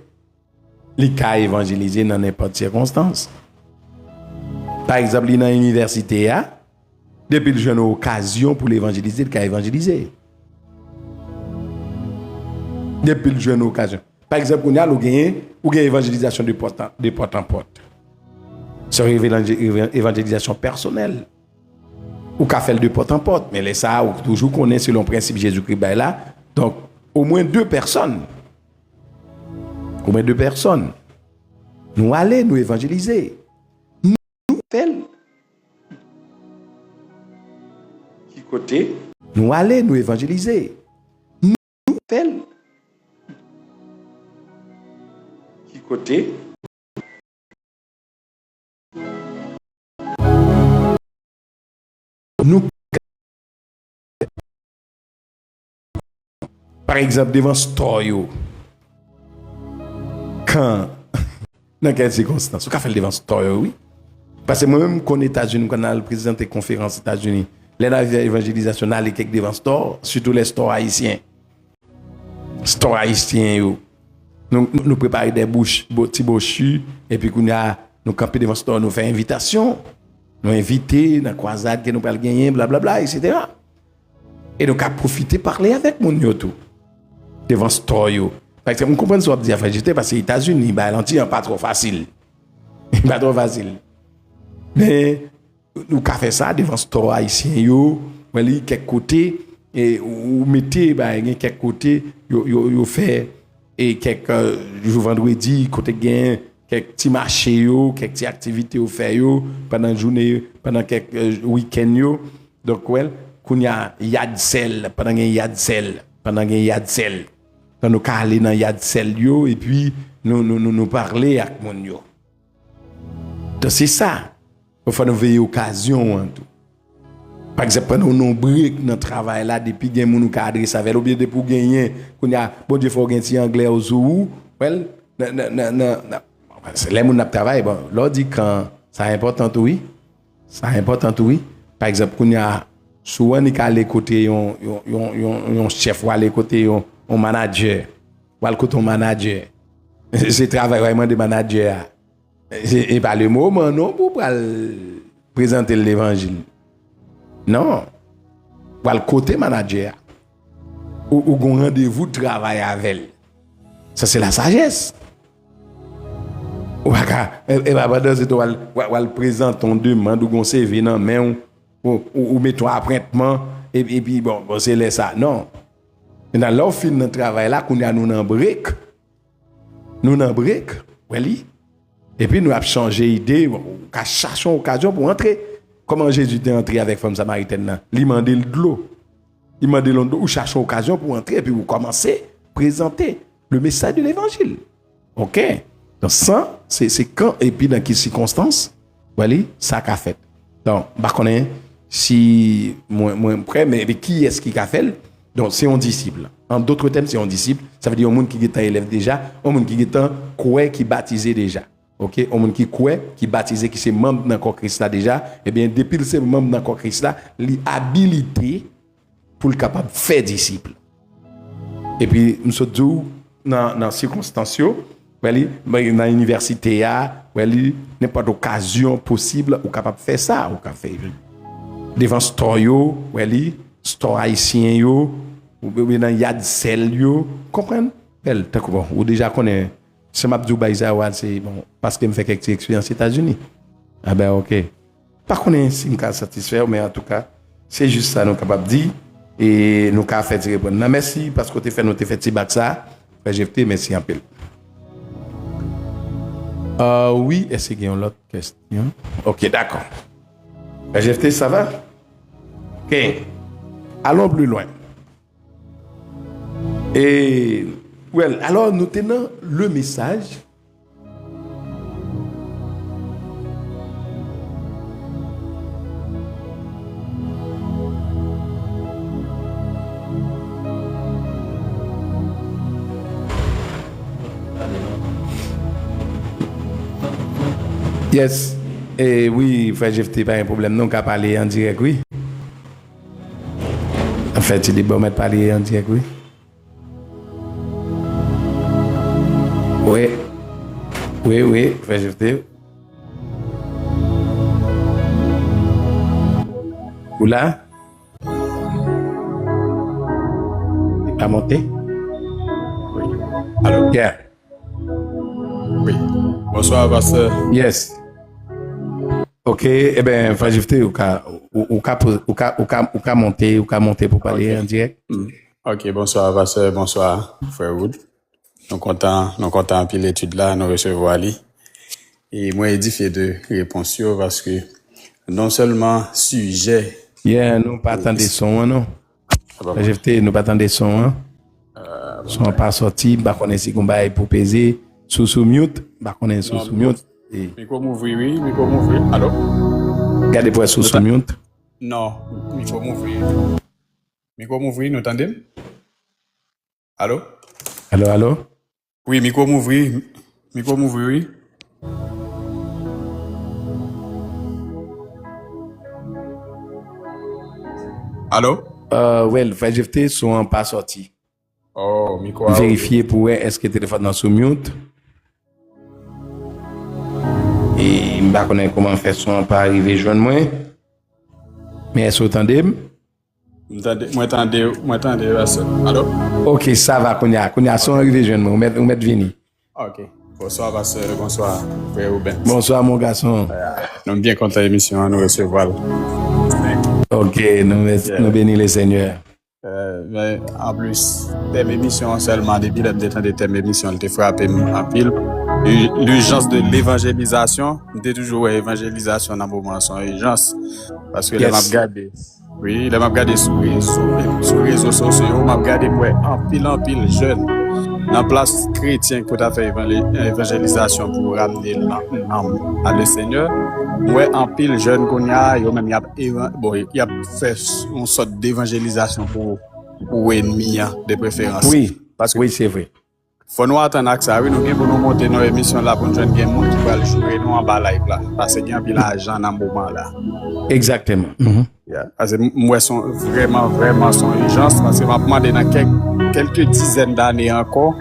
il peut évangéliser dans n'importe quelle circonstance. Par exemple, il est dans l'université, depuis le jeune occasion pour l'évangéliser, il peut évangéliser. Depuis le jeune occasion. Par exemple, on a une évangélisation de porte en porte. C'est une évangélisation personnelle. Ou qu'a fait de porte en porte. Mais ça, ou toujours qu'on est selon le principe Jésus-Christ là. Donc, au moins 2 personnes. combien de personnes. Nous aller, nous évangéliser. Nous appelle. Qui côté? Nous aller, nous évangéliser. Nous appelle. Qui côté? Nous, par exemple, devant Stoyo, quand, dans quelles circonstances, on fait le devant Stoyo, oui. Parce que moi-même, quand aux États-Unis, quand on a le président des conférences aux États-Unis, les navires d'évangélisation, on a les quelques devant Stoyo, surtout les stores haïtiens. Stores haïtiens, yo. Nous préparons des petits bouchus, et puis nous camper devant Stoyo, nous faisons invitation. Nous inviter dans la croisade que nous allons gagner, blablabla, etc. Et nous avons profité de parler avec mon yoto devant ce store. Parce que vous comprenez ce que je veux dire, parce que les États-Unis, l'anti n'est pas trop facile. Pas trop facile. Mais nous avons fait ça devant ce store haïtien, vous voyez, quelques côtés, et vous mettez, quelques côtés, vous fait, et quelques vendredi, côté gain, quelques petits marchés, quelques petites activités au fait pendant la journée, pendant quelques week-ends. Donc, qu'on y a yad sel, pendant qu'il y a yad sel. Quand nous aller dans yad sel, et puis nous parler avec mon yo. Donc, c'est ça. Il faut nous veiller occasion en tout. Par exemple, pendant nous briques dans le travail là, depuis que nous cadrer ça, ou bien de pour gagner, qu'on y a, bon Dieu, faut gagner anglais au zoo, c'est les gens qui travaillent, bon, l'on dit quand c'est important, oui. C'est important, oui. Par exemple, quand il y a souvent il y a les côtés un chef ou les côtés un manager ou le côté un manager. C'est travail vraiment de manager. Et pas le moment non pour présenter l'évangile. Non. Ou le côté manager. Ou un rendez-vous de travail avec elle. Ça c'est la sagesse. Et pendant ce temps, elle présente ton demande ou ton CV dans main ou met ton apprêtement et puis bon c'est ça. Non. Dans leur fin de travail là, qu'on a nous en break. Nous en break, oui. Et puis nous avons changé d'idée, nous cherchons occasion pour entrer. Comment Jésus est entré avec femme samaritaine là? Il m'a demandé de l'eau. Il m'a demandé de l'eau, cherchons occasion pour entrer et puis vous commencez à présenter le message de l'évangile. OK? Donc ça, c'est quand et puis dans quelles circonstances, voilà, ça qu'a fait. Donc, par contre, si moi prêt, mais qui est-ce qui a fait? Donc c'est un disciple. En d'autres termes, c'est un disciple. Ça veut dire un monde qui est un élève déjà, un monde qui est un croyant qui baptisé déjà. OK, un monde qui croit, qui baptisé, qui c'est membre dans corps Christ là déjà. Eh bien, depuis c'est membre dans corps Christ là, l'habilité pour le capable de faire disciple. Et puis nous sommes dans circonstances dans l'université, n'importe occasion possible, ou capable de faire ça, ou capable faire devant store store haïtien ou dans yad sel comprendre bon ou déjà connaît c'est Mabdou Baïzawa, c'est bon parce que me fait quelques expériences aux États-Unis. Ah ben OK. Pas connaît si me satisfait mais en tout cas, c'est juste ça nous capable de dire et nous ca fait répondre. Merci parce que tu fait nous fait petit bac ça. GFT, merci un peu. Oui, est-ce qu'il y a une autre question? OK, d'accord. GFT, ça va? OK. Allons plus loin. Et, alors nous tenons le message. Yes. Et oui, frère GFT, pas un problème. Non, qu'à parler en direct, oui. En fait, il est bon de parler en direct, oui. Oui, frère GFT. Ou là? À monter? Oui. Alors? Yeah. Oui. Bonsoir, pasteur. Yes. OK, eh bien, frère GFT, ou ka monter pour parler en direct. OK, bonsoir, pasteur. Bonsoir, frère Wood. nous comptons puis l'étude là, nous recevons Ali. Et moi, édifié de réponses parce que non seulement sujet. Yeah, nous pas attendre des sons, non? Nous pas attendre des sons, hein? Son pas sorti, bah connaît si qu'on pour peser sous mute, bah connaît sous mute. Micro m'ouvrir, oui, micro m'ouvrir. Allô? Regardez pour sous mute. Non, micro m'ouvrir. Micro m'ouvrir, nous entendez? Allô? Allô? Oui, micro m'ouvrir. Micro m'ouvrir, oui. Allô? Ouais, FGFT sont pas sortis. Oh, micro. Vérifier pour est-ce que le téléphone est sous mute. Et je ne sais pas comment faire son pas arriver joindre moi. Mais est-ce que vous entendez? Moi attendez, allô? Ok, ça va, qu'on y a son arrivé joindre moi, on met venir. Ok. Bonsoir, pasteur, bonsoir, frère Ruben. Bonsoir, mon garçon. Nous sommes bien contents de l'émission, nous recevons. Ok, nous bénissons le Seigneur. Mais en plus, thème émission seulement, depuis le temps de thème émission, il te frappé en pile. L'urgence de l'évangélisation, c'était toujours évangélisation dans le moment, son urgence. Parce que les m'a regardé. Oui, les m'a regardé sur les réseaux sociaux, m'a regardé en pile jeune. Dans place chrétien pour faire évangélisation pour ramener l'âme à le Seigneur. Ouais, en pile jeune qu'on y a, il y a fait une sorte d'évangélisation pour ennemis de préférence. Oui, parce que oui, c'est vrai. Faut nous attendre que ça, oui, nous pour nous monter nos émissions là pour nous joindre des gens qui vont jouer nous en bas live là, parce qu'il y a un peu d'argent dans ce moment là. Exactement. Yeah. Parce que moi, sont vraiment son urgence, parce que je me demande dans quelques dizaines d'années encore,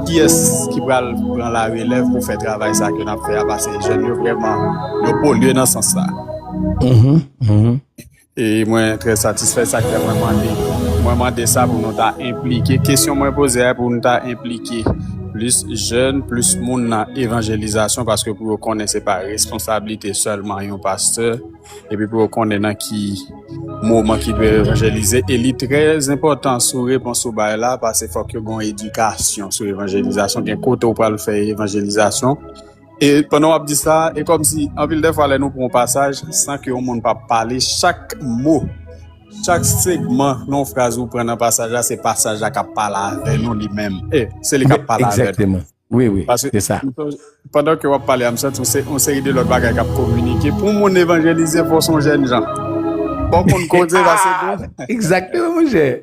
qui est-ce qui va prendre la relève pour faire travail ça que nous avons fait, parce que les jeunes vraiment pollués dans ce sens là. Et moi, très satisfait ça que moi demandé. Moi demandé ça pour nous impliquer. Question moi posée pour nous impliquer plus jeunes, plus monde dans évangélisation, parce que pour connaître c'est pas responsabilité seulement un pasteur, et puis pour connaître dans qui moment qui doit évangéliser. Et il est très important sur réponse au bail là, parce qu'il faut que y ait une éducation sur l'évangélisation, qu'il y ait un côté pour le faire évangélisation. Et pendant qu'on dit ça, et comme si, en ville de fois, nous prenons un passage sans que le monde pas parler chaque mot, chaque segment, non phrase ou prendre un passage là, c'est passage là qui parle avec nous lui-même. Et c'est lui qui parle avec nous. Exactement. Oui, c'est ça. Pendant que on parle, on série de l'autre bagages qui communiquer. Pour mon évangéliser pour son jeune gens. Bon, qu'on cause là, c'est bon. Exactement, mon cher.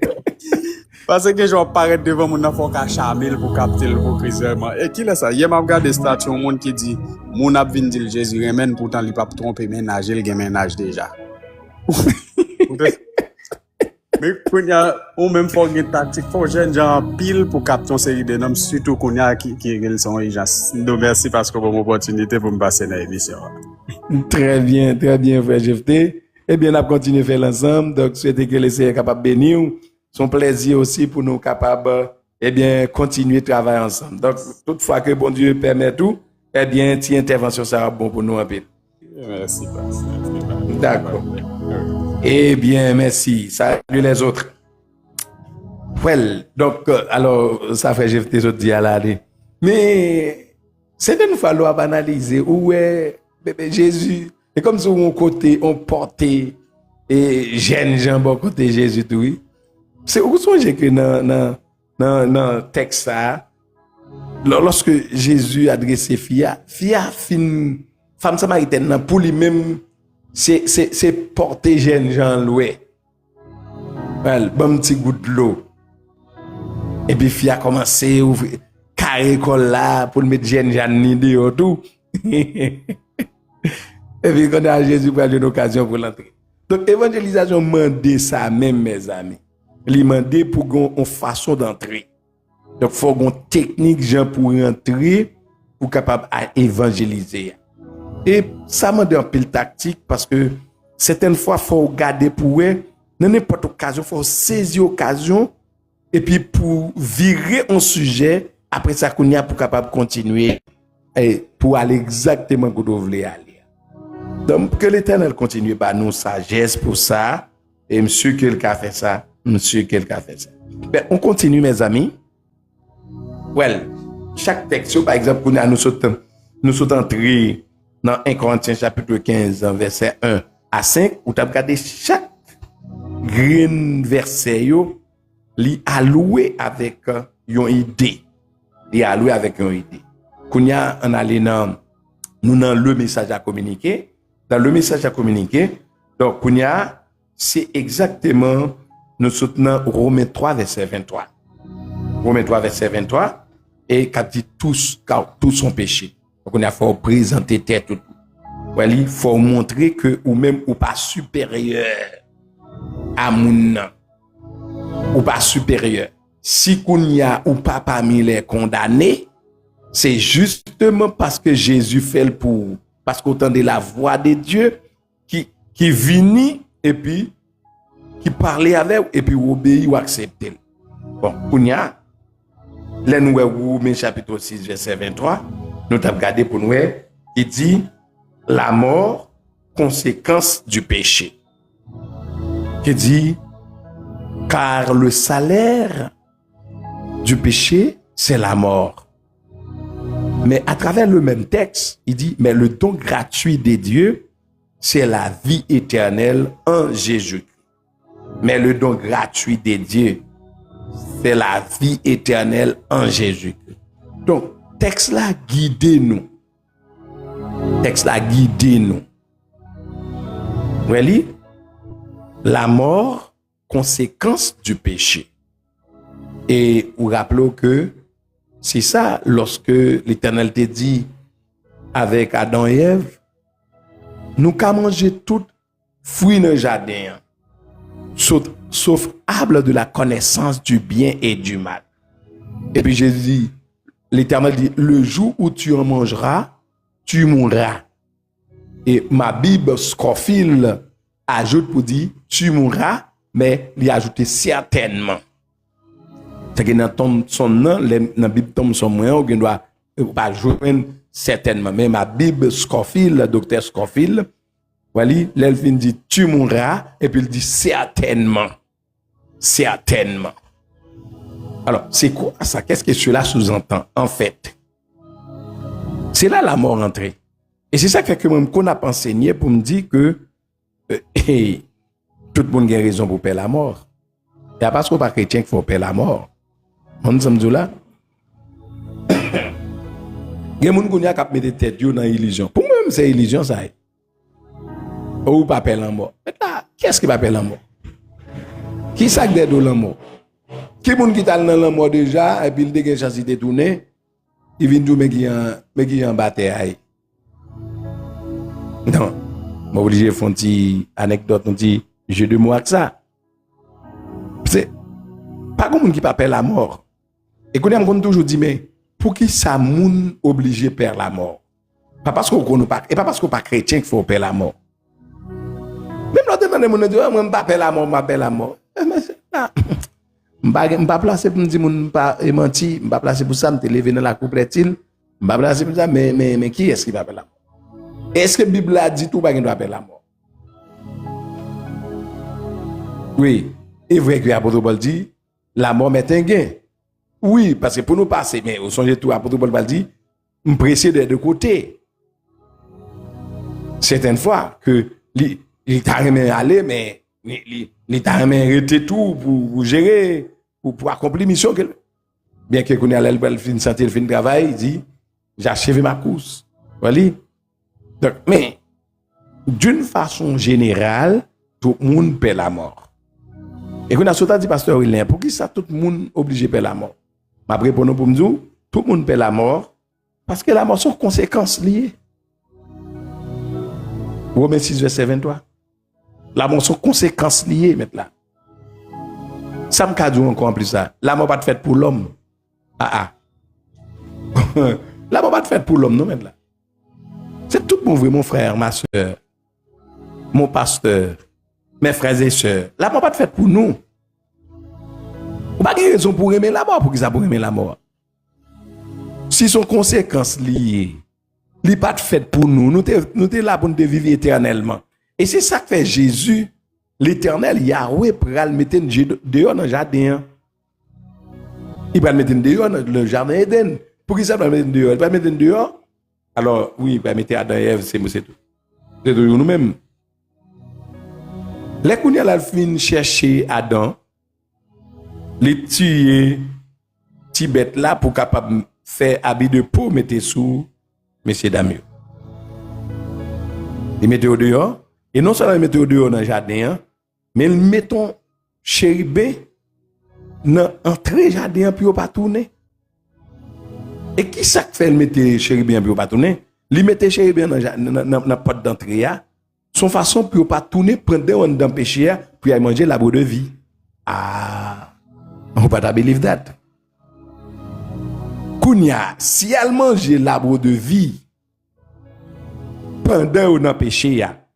Parce que je vais apparaître devant mon enfant qui a charmé pour capter l'hypocritement. Et qui est ça? Hier, je regarde des statues, un monde qui dit, mon a venu dire Jésus remène, pourtant il ne pas tromper ménage, il a ménage déjà. Mais quand il y a, ou même faut une tactique, faut jeune gens pile pour capter une série de noms, surtout qu'on y a qui sont urgences. Donc merci parce que pour l'opportunité pour me passer dans l'émission. Très bien, frère GFT. Eh bien, on a continué à faire l'ensemble, donc souhaitez que le Seigneur soit capable de bénir. Son plaisir aussi pour nous capables, eh bien, continuer à travailler ensemble. Donc, toutefois que bon Dieu permet tout, eh bien, cette intervention sera bon pour nous un peu. Merci, pasteur. D'accord. Eh bien, merci. Salut les autres. Well, donc, alors, ça fait GFT ce dit à l'année. Mais, c'est de nous falloir analyser où est bébé Jésus. Et comme si on côté, on portait, et jeune gens, bon côté Jésus, tout, oui. C'est où songez que dans le texte ça, lorsque Jésus adressait fia femme samaritaine pour lui-même c'est porter jeune gens loué. Well, bon petit goût de l'eau. Et puis fia commencé ouvrir carré col là pour mettre jeune gens ni dehors tout. Et puis quand a Jésus prend une occasion pour l'entrer. Donc évangélisation demande ça même mes amis. Li mandé pour une façon d'entrer. Donc, il faut une technique gens pour entrer, pour capable à évangéliser. Et ça m'a donné un peu de tactique parce que certaines fois, il faut garder pour eux, dans n'importe occasion, il faut saisir l'occasion et puis pour virer un sujet, après ça, qu'on y a pour capable continuer et pour aller exactement où vous voulez aller. Donc, que l'Éternel continue par nous sagesse pour ça, et monsieur qui a fait ça. Monsieur, quelqu'un a fait ça. Ben, on continue, mes amis. Well, chaque texte, par exemple, nous sommes entrés dans 1 Corinthiens chapitre 15, verset 1 à 5, où tu as regardé chaque grain verset, li alloué avec une idée. Li alloué avec une idée. Kounya, on allait dans le message à communiquer. Dans le message à communiquer, donc, Kounya, c'est exactement, nous soutenons Romains 3, verset 23. Romains 3, verset 23, et qui dit tous sont péchés. Donc, on a faut présenter tête tout. Il faut montrer que ou même ou pas supérieur à moun, ou pas supérieur. Si Kounya ou pas parmi les condamnés, c'est justement parce que Jésus fait le pour, parce qu'autant de la voix de Dieu qui vini et puis qui parlait avec et puis obéit ou accepter. Bon, Kounya, là nous Romains chapitre 6 verset 23, nous t'avons regardé pour nous qui dit la mort conséquence du péché. Qui dit car le salaire du péché c'est la mort. Mais à travers le même texte, il dit mais le don gratuit de Dieu c'est la vie éternelle en Jésus. Mais le don gratuit de Dieu c'est la vie éternelle en Jésus. Donc, texte là guidez-nous. Texte là guidez-nous. Really? La mort, conséquence du péché. Et vous rappelez que c'est ça, lorsque l'Éternel te dit avec Adam et Ève, nous qu'à manger tout fruit dans le jardin, sauf arbre de la connaissance du bien et du mal. Et puis Jésus dit, l'Éternel dit, le jour où tu en mangeras, tu mourras. Et ma Bible Scofield ajoute pour dire, tu mourras, mais il a ajouté certainement. C'est que dans son nom, dans la Bible tombe son moyen, on doit pas jouer certainement. Mais ma Bible Scofield, le docteur Scofield, voilà, l'elfin dit, tu mourras, et puis il dit certainement. Certainement. Alors, c'est quoi ça? Qu'est-ce que cela sous-entend? En fait, c'est là la mort entrée. Et c'est ça qui fait que moi, qu'on a enseigné pour me dire que tout le monde a raison pour payer la mort. Il n'y a pas ce qu'on pas chrétien qu'il faut payer la mort. On sommes là. Il y a des gens qui ont mis des têtes dans l'illusion. Pour moi, c'est illusion, ça. Ou pas payer la mort. Maintenant, qu'est-ce qui va payer la mort? Qui ça qui est dans la mort? Qui est qui est dans la mort déjà, et puis il a une chance de détourner, il vient de me qui en bataille. Non, je suis obligé de faire une petite anecdote, un petit jeu de mots avec ça. C'est pas comme qui appelle la mort. Et qu'on a toujours dit, mais pour qui ça moun obligé de perdre la mort? Pas parce qu'on n'est pas, et pas parce qu'on n'est pas chrétien qu'il faut perdre la mort. Même l'autre demande, on dit, moi, je ne pas perdre la mort, je m'appelle la mort. Je ne suis pas placé pour me dire, je ne pas menti, je ne suis pas placé pour ça, je me levé dans la couplette, je ne suis pas placé pour ça, mais qui est-ce qui va appeler la mort? Est-ce que la Bible a dit tout le monde doit appeler la mort? Oui, c'est vrai que l'apôtre Paul dit, la mort met un gain. Oui, parce que pour nous passer, mais au songe tout, l'apôtre Paul dit, me presser des deux côtés. Certaines fois, que il t'a remis aller, mais il t'a remis arrêter tout pour gérer, pour accomplir mission. Bien que qu'on ait allé le fin de santé, le fin de travail, il dit, j'ai achevé ma course. Voilà. Donc, mais, d'une façon générale, tout le monde paie la mort. Et qu'on a sauté dit, pasteur William, pour qui ça tout le monde obligé de payer la mort? Après, pour nous, pour me dire, tout le monde paie la mort, parce que la mort sont conséquences liées. Romains 6, verset 23. La mort sont conséquences liées, maintenant. Ça me dit encore en plus ça. La mort pas faite pour l'homme. La mort pas faite pour l'homme, non, maintenant. C'est tout mon vrai, mon frère, ma soeur, mon pasteur, mes frères et sœurs. La mort pas faite pour nous. On n'a pas de raison pour aimer la mort, pour qu'ils ça pour aimer la mort. Si son conséquences liées, li pas faite pour nous, nous sommes là pour nous vivre éternellement. Et c'est ça que fait Jésus, l'éternel Yahweh, pour le mettre dehors dans le jardin. Il va le mettre dehors dans le jardin Éden. Pour qui ça va le mettre dehors? Il va le mettre dehors. Alors, oui, il va mettre Adam et Ève, c'est tout. C'est tout nous-mêmes. Les qu'on y a la fin chercher Adam, les tuer, petit bête là pour capable faire habit de peau, mettre sous messieurs dames. Il mettait au dehors, et non seulement il mettait au dehors dans le jardin, mais il mettons chérubin dans l'entrée jardin puis pas tourner. Et qui ça fait le mettre chérubin puis pas tourner? Il mettait chérubin dans la porte d'entrée, son façon pour pas tourner, prendre dans péché puis aller manger l'arbre de vie. Ah, on peut pas believe that. Kounya, si elle mange l'arbre de vie pendant ou dans péché ya,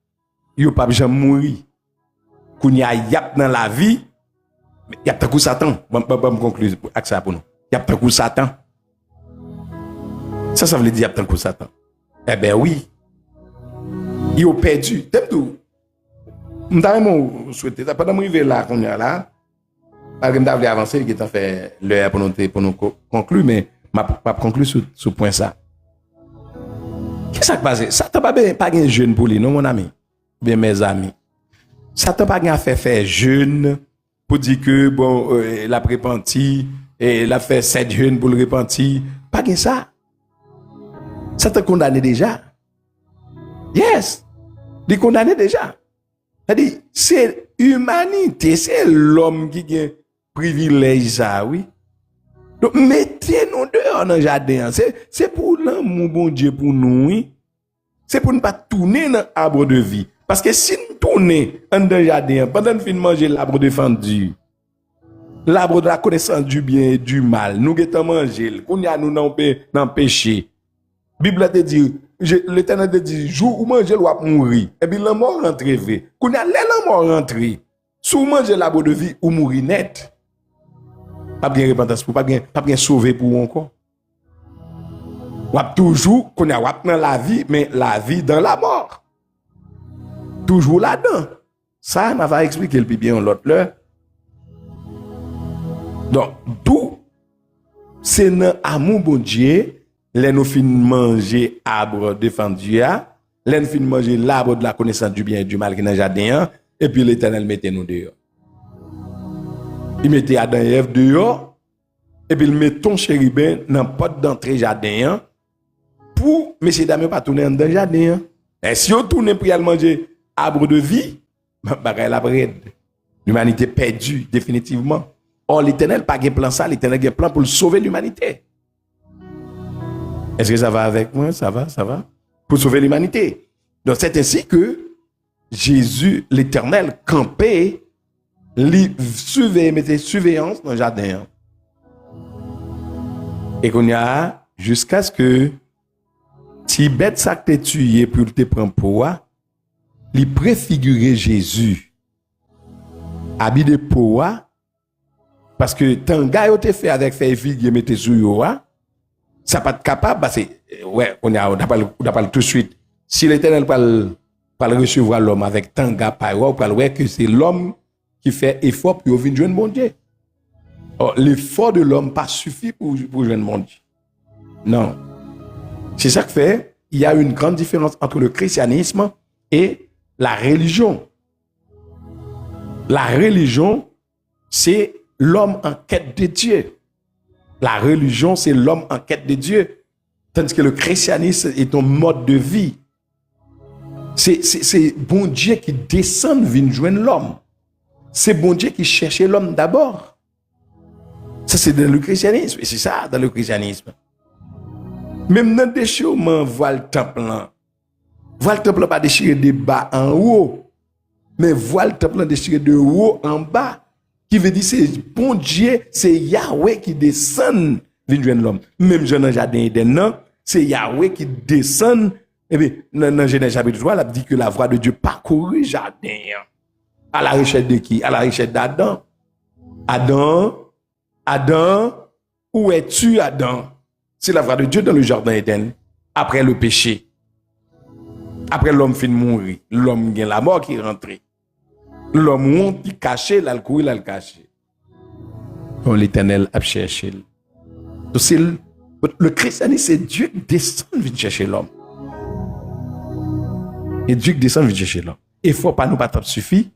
yo pas jamais mourir. Kounya yap dans la vie, y a tant que Satan. Bon conclure avec ça pour nous. Y a tant que Satan. Ça veut dire y a tant que Satan. Eh ben oui. Ils ont perdu. T'aimes tout. M't'a souhaité ça pendant m'arriver là qu'on y a là. Parce que m't'a avancer qui t'a fait l'heure pour nous conclure mais m'a conclure sur point ça. Qu'est-ce qui s'est passé? Satan pas un jeune pour lui non mon ami. Bien mes amis. Satan pas un faire jeune pour dire que bon la repenti et l'a fait 7 jeunes pour le repentir. Pas que ça. Satan condamné déjà. Yes. Il est condamné déjà. C'est-à-dire, c'est l'humanité, c'est l'homme qui a privilège ça, oui. Donc, mettez-nous dehors dans le jardin. C'est pour l'amour, bon Dieu, pour nous, oui. C'est pour ne pas tourner dans l'arbre de vie. Parce que si nous tournons dans le jardin, pendant que nous manger l'arbre défendu, l'arbre de la connaissance du bien et du mal, nous avons mangé, nous avons dans le péché. La Bible te dit, l'Éternel te dit, jour où manger, il va mourir. Et puis la mort rentre vrai. Quand la mort rentre, si vous mangez l'arbre de vie, vous mourrez net. Pas bien repentance pour, pas bien sauver pour encore. Vous avez toujours, qu'on a dans la vie, mais la vie dans la mort. Toujours là-dedans. Ça, on va expliquer le plus bien l'autre l'heure. Donc, d'où, c'est dans l'amour bon Dieu, les nous fin manger arbre défendu, les nous fin manger l'arbre de la connaissance du bien et du mal qui est dans le jardin, et puis l'Éternel mettait nous dehors. Il mettait Adam et Ève dehors, et puis il met ton chérubin dans la porte d'entrée jardin, pour messieurs dames pas tourner dans le jardin. Et si on tourne pour aller manger arbre de vie, bagaille la brède. L'humanité perdue, définitivement. Or, l'Éternel pas de plan ça, l'Éternel a un plan pour sauver l'humanité. Est-ce que ça va avec moi? Ça va? Pour sauver l'humanité. Donc, c'est ainsi que Jésus, l'Éternel, campait, mettait surveillance dans le jardin. Et qu'on y a, jusqu'à ce que, si bête ça que tu tué pour te prendre pour il préfigurait Jésus. Habit de poa, parce que tant gars yo te fait avec faire figue mettre sur yo, ça pas capable parce que ouais, on a tout de suite. Si l'Éternel pas recevoir l'homme avec tant gars pa ou pas ouais que c'est l'homme qui fait effort pour venir joindre mon Dieu. Or, l'effort de l'homme pas suffit pour joindre mon Dieu. Non. C'est ça que fait, il y a une grande différence entre le christianisme et la religion. La religion, c'est l'homme en quête de Dieu. La religion, c'est l'homme en quête de Dieu. Tandis que le christianisme est un mode de vie. C'est bon Dieu qui descend venir joindre l'homme. C'est bon Dieu qui cherchait l'homme d'abord. Ça, c'est dans le christianisme. Et c'est ça, dans le christianisme. Même dans le déchirement, voit le temple là. Voit le temple pas déchiré de bas en haut. Mais voit le temple déchiré de haut en bas. Qui veut dire c'est bon Dieu, c'est Yahweh qui descend venir joindre l'homme. Même dans le jardin Éden, c'est Yahweh qui descend. Et bien, dans Genèse chapitre 3, il a dit que la voix de Dieu parcourut le jardin. À la recherche de qui? À la recherche d'Adam. Adam, où es-tu, Adam? C'est la voix de Dieu dans le jardin Éden. Après le péché. Après l'homme fin de mourir. L'homme gagne la mort qui est rentré. L'homme qui caché, là, le courir, là, le caché. Donc l'Éternel a cherché. Donc, c'est le christianisme, c'est Dieu qui descend venir chercher l'homme. Et Dieu qui descend venir chercher l'homme. Il ne faut pas nous battre suffit.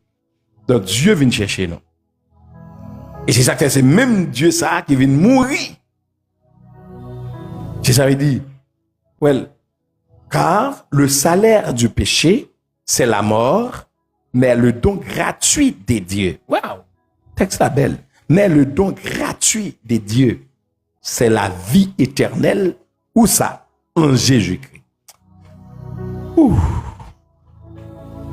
Donc, Dieu vient chercher nous. Et c'est ça que c'est même Dieu ça qui vient mourir. C'est ça qu'il dit. Well, car le salaire du péché, c'est la mort, mais le don gratuit des dieux. Wow! Texte la belle. Mais le don gratuit des dieux, c'est la vie éternelle. Où ça? En Jésus-Christ. Ouh.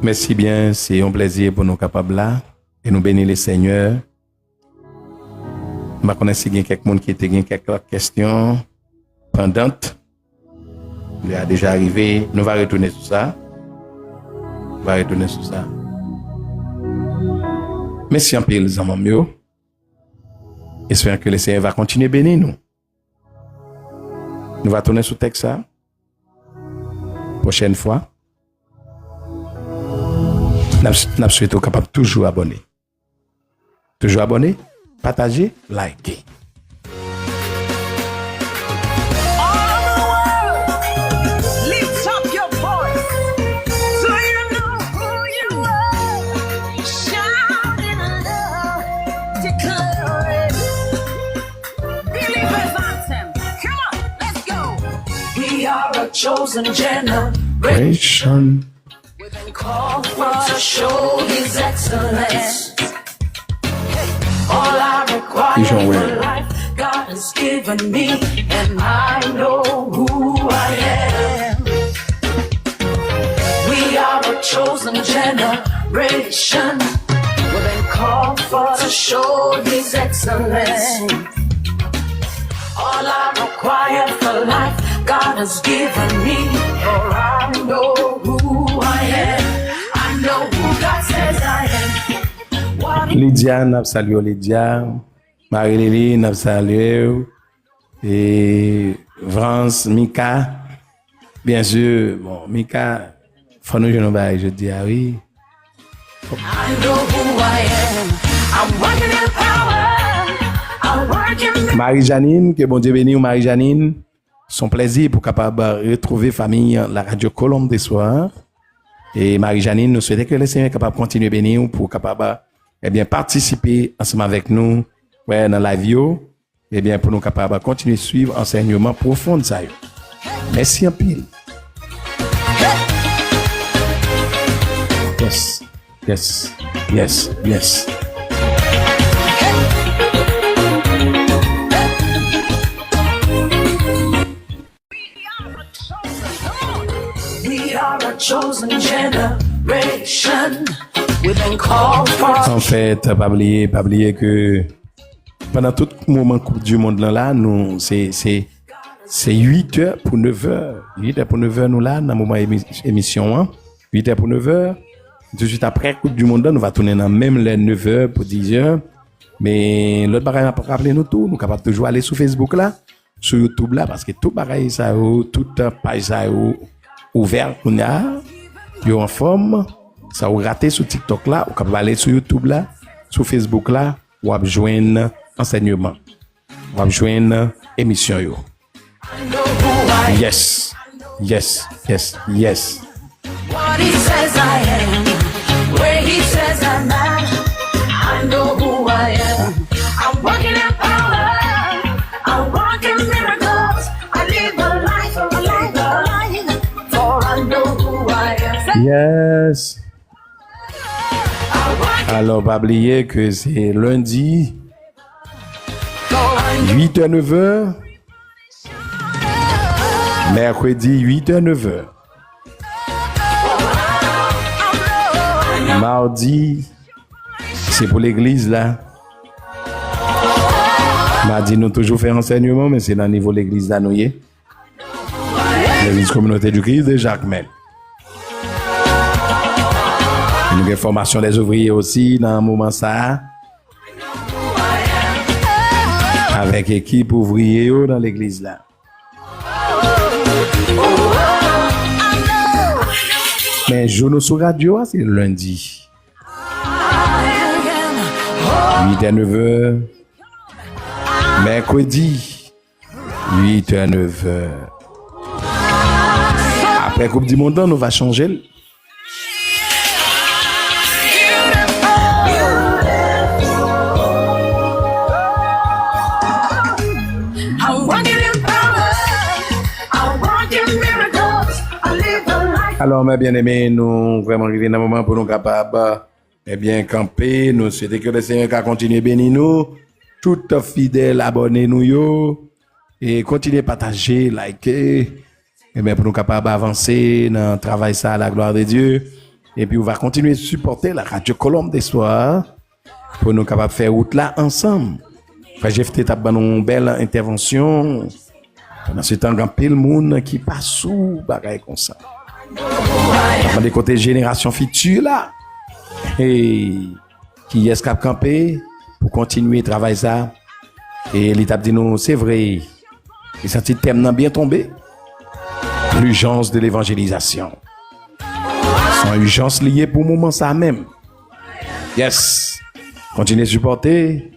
Merci bien, c'est un plaisir pour nous capables là. Et nous bénir le Seigneur. Je connais si il y a quelqu'un qui a quelques questions pendantes. Il est déjà arrivé. Nous allons retourner sur ça. Merci un peu les amis. J'espère que le Seigneur va continuer à bénir nous. Nous allons tourner sur le texte ça. Prochaine fois. Nous souhaitons capable toujours abonner. Toujours abonner, partager, liker. Lift up your voice. Do you know who you are? Shout in love, declare it. Believers anthem. Come on, let's go. We are a chosen generation. We've been called to show His excellence. All I require for life, God has given me, and I know who I am. We are a chosen generation. We've been called for to show His excellence. All I require for life, God has given me, for I know who I am. I know who God says I am. Lydia, nous saluons Lydia. Marie-Lélie, nous saluons. Et France, Mika. Bien sûr, bon, Mika, faut nous jouer je dis, ah oui. I know who I am. I'm working in power. I'm working in Marie-Janine, que bon Dieu bénisse Marie-Janine. Son plaisir pour capable retrouver famille la radio Colombe des soirs. Et Marie-Janine, nous souhaitons que le Seigneur est capable de continuer à bénir pour capable participer ensemble avec nous dans la vie, pour nous capables de continuer à suivre enseignement profond ça. Merci en pile. Yes. We are a chosen generation. We've been called for. En fait, pas oublier que pendant tout moment Coupe du Monde là, nous c'est 8h pour 9h. 8h pour 9h nous là dans moment émission hein. 8h pour 9h. Tout de suite après Coupe du Monde, nous va tourner dans même les 9h pour 10h. Mais l'autre bagaille n'a pas rappelé nous tout, nous capable toujours aller sur Facebook là, sur YouTube là parce que tout bagaille ça toute page ça ouvert qu'on a yo en forme. Ça ou raté sur TikTok là, ou capable aller sur YouTube là, sur Facebook là, ou ap joindre enseignement. Ou ap joindre émission yo. Yes. What He says I am, where He says I'm at. I know who I am. I'm working in power. I'm working miracles. I live a life, for I know who I am. Yes. Alors, pas oublier que c'est lundi, 8h, 9h. Mercredi, 8h, 9h. Mardi, c'est pour l'église là. Mardi, nous toujours fait enseignement, mais c'est dans le niveau de l'église d'Anoye. L'église communauté du Christ de Jacques-Mel. Nous avons formation des ouvriers aussi dans un moment ça. Avec équipe ouvrier dans l'église là. Mais journaux sur radio, c'est lundi. 8h, 9h. Mercredi. 8 à 9 heures. Après Coupe du Monde, on va changer. Alors, mes bien-aimés, nous vraiment arrivés dans un moment pour nous capables, camper. Nous souhaitons que le Seigneur continue à bénir nous, tout fidèles, abonnez nous yo, et continuez à partager, liker, pour nous capables d'avancer dans le travail ça à la gloire de Dieu. Et puis, on va continuer à supporter la Radio Colombe des Soirs pour nous capables de faire route là ensemble. Frère Jeff, tu as une belle intervention. Pendant ce temps, il y a pile monde qui passe sous bagaille comme ça. Dans les côtés génération future là, et qui est cap camper pour continuer à travailler ça. Et l'état dit nous, c'est vrai, les senti thème n'a bien tombé. L'urgence de l'évangélisation. C'est une urgence liée pour le moment ça même. Yes. Continuez à supporter.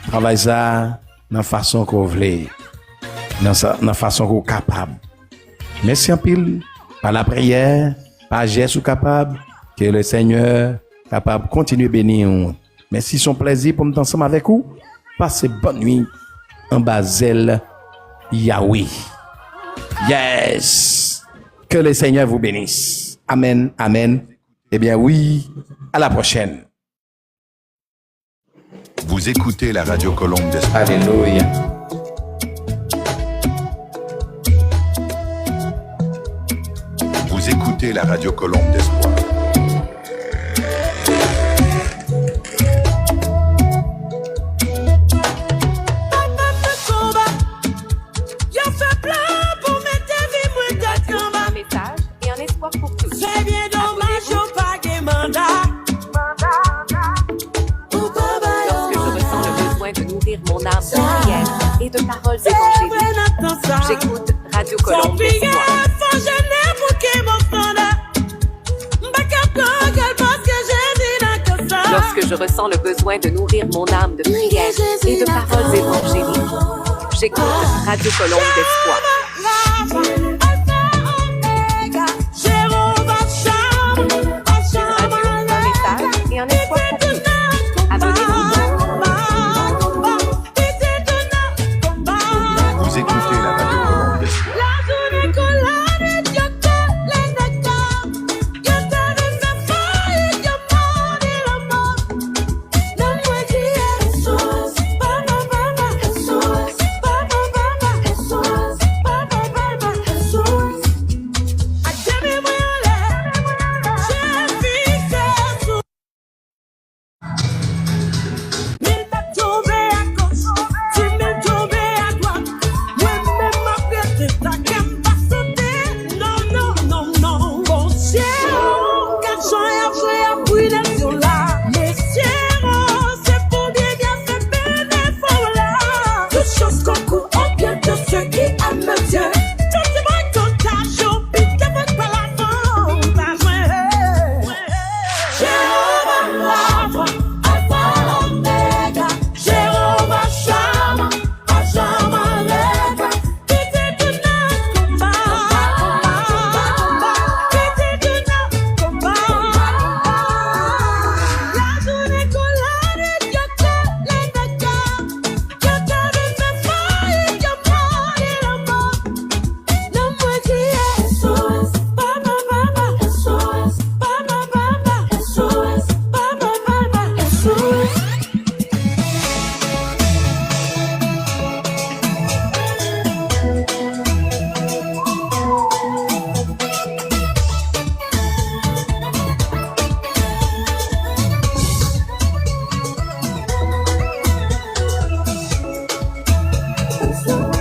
Travailler ça dans la façon qu'on veut. Dans la façon qu'on est capable. Merci en pile. Par la prière, par geste ou capable, que le Seigneur capable de continuer à bénir. Merci, son plaisir pour me ensemble avec vous. Passez bonne nuit en Basel, Yahweh. Yes! Que le Seigneur vous bénisse. Amen, amen. Eh bien oui, à la prochaine. Vous écoutez la Radio Colombe d'Espoir. Alléluia. Vous écoutez la Radio Colombe d'Espoir. Mon âme de prière et de paroles évangéliques. J'écoute Radio Colombe d'Espoir. Lorsque je ressens le besoin de nourrir mon âme de prière et de paroles évangéliques, j'écoute Radio Colombe d'Espoir. Une radio, un message et un espoir pour tous. Abonnez-vous. Vous écoutez la Radio Colombe d'Espoir. So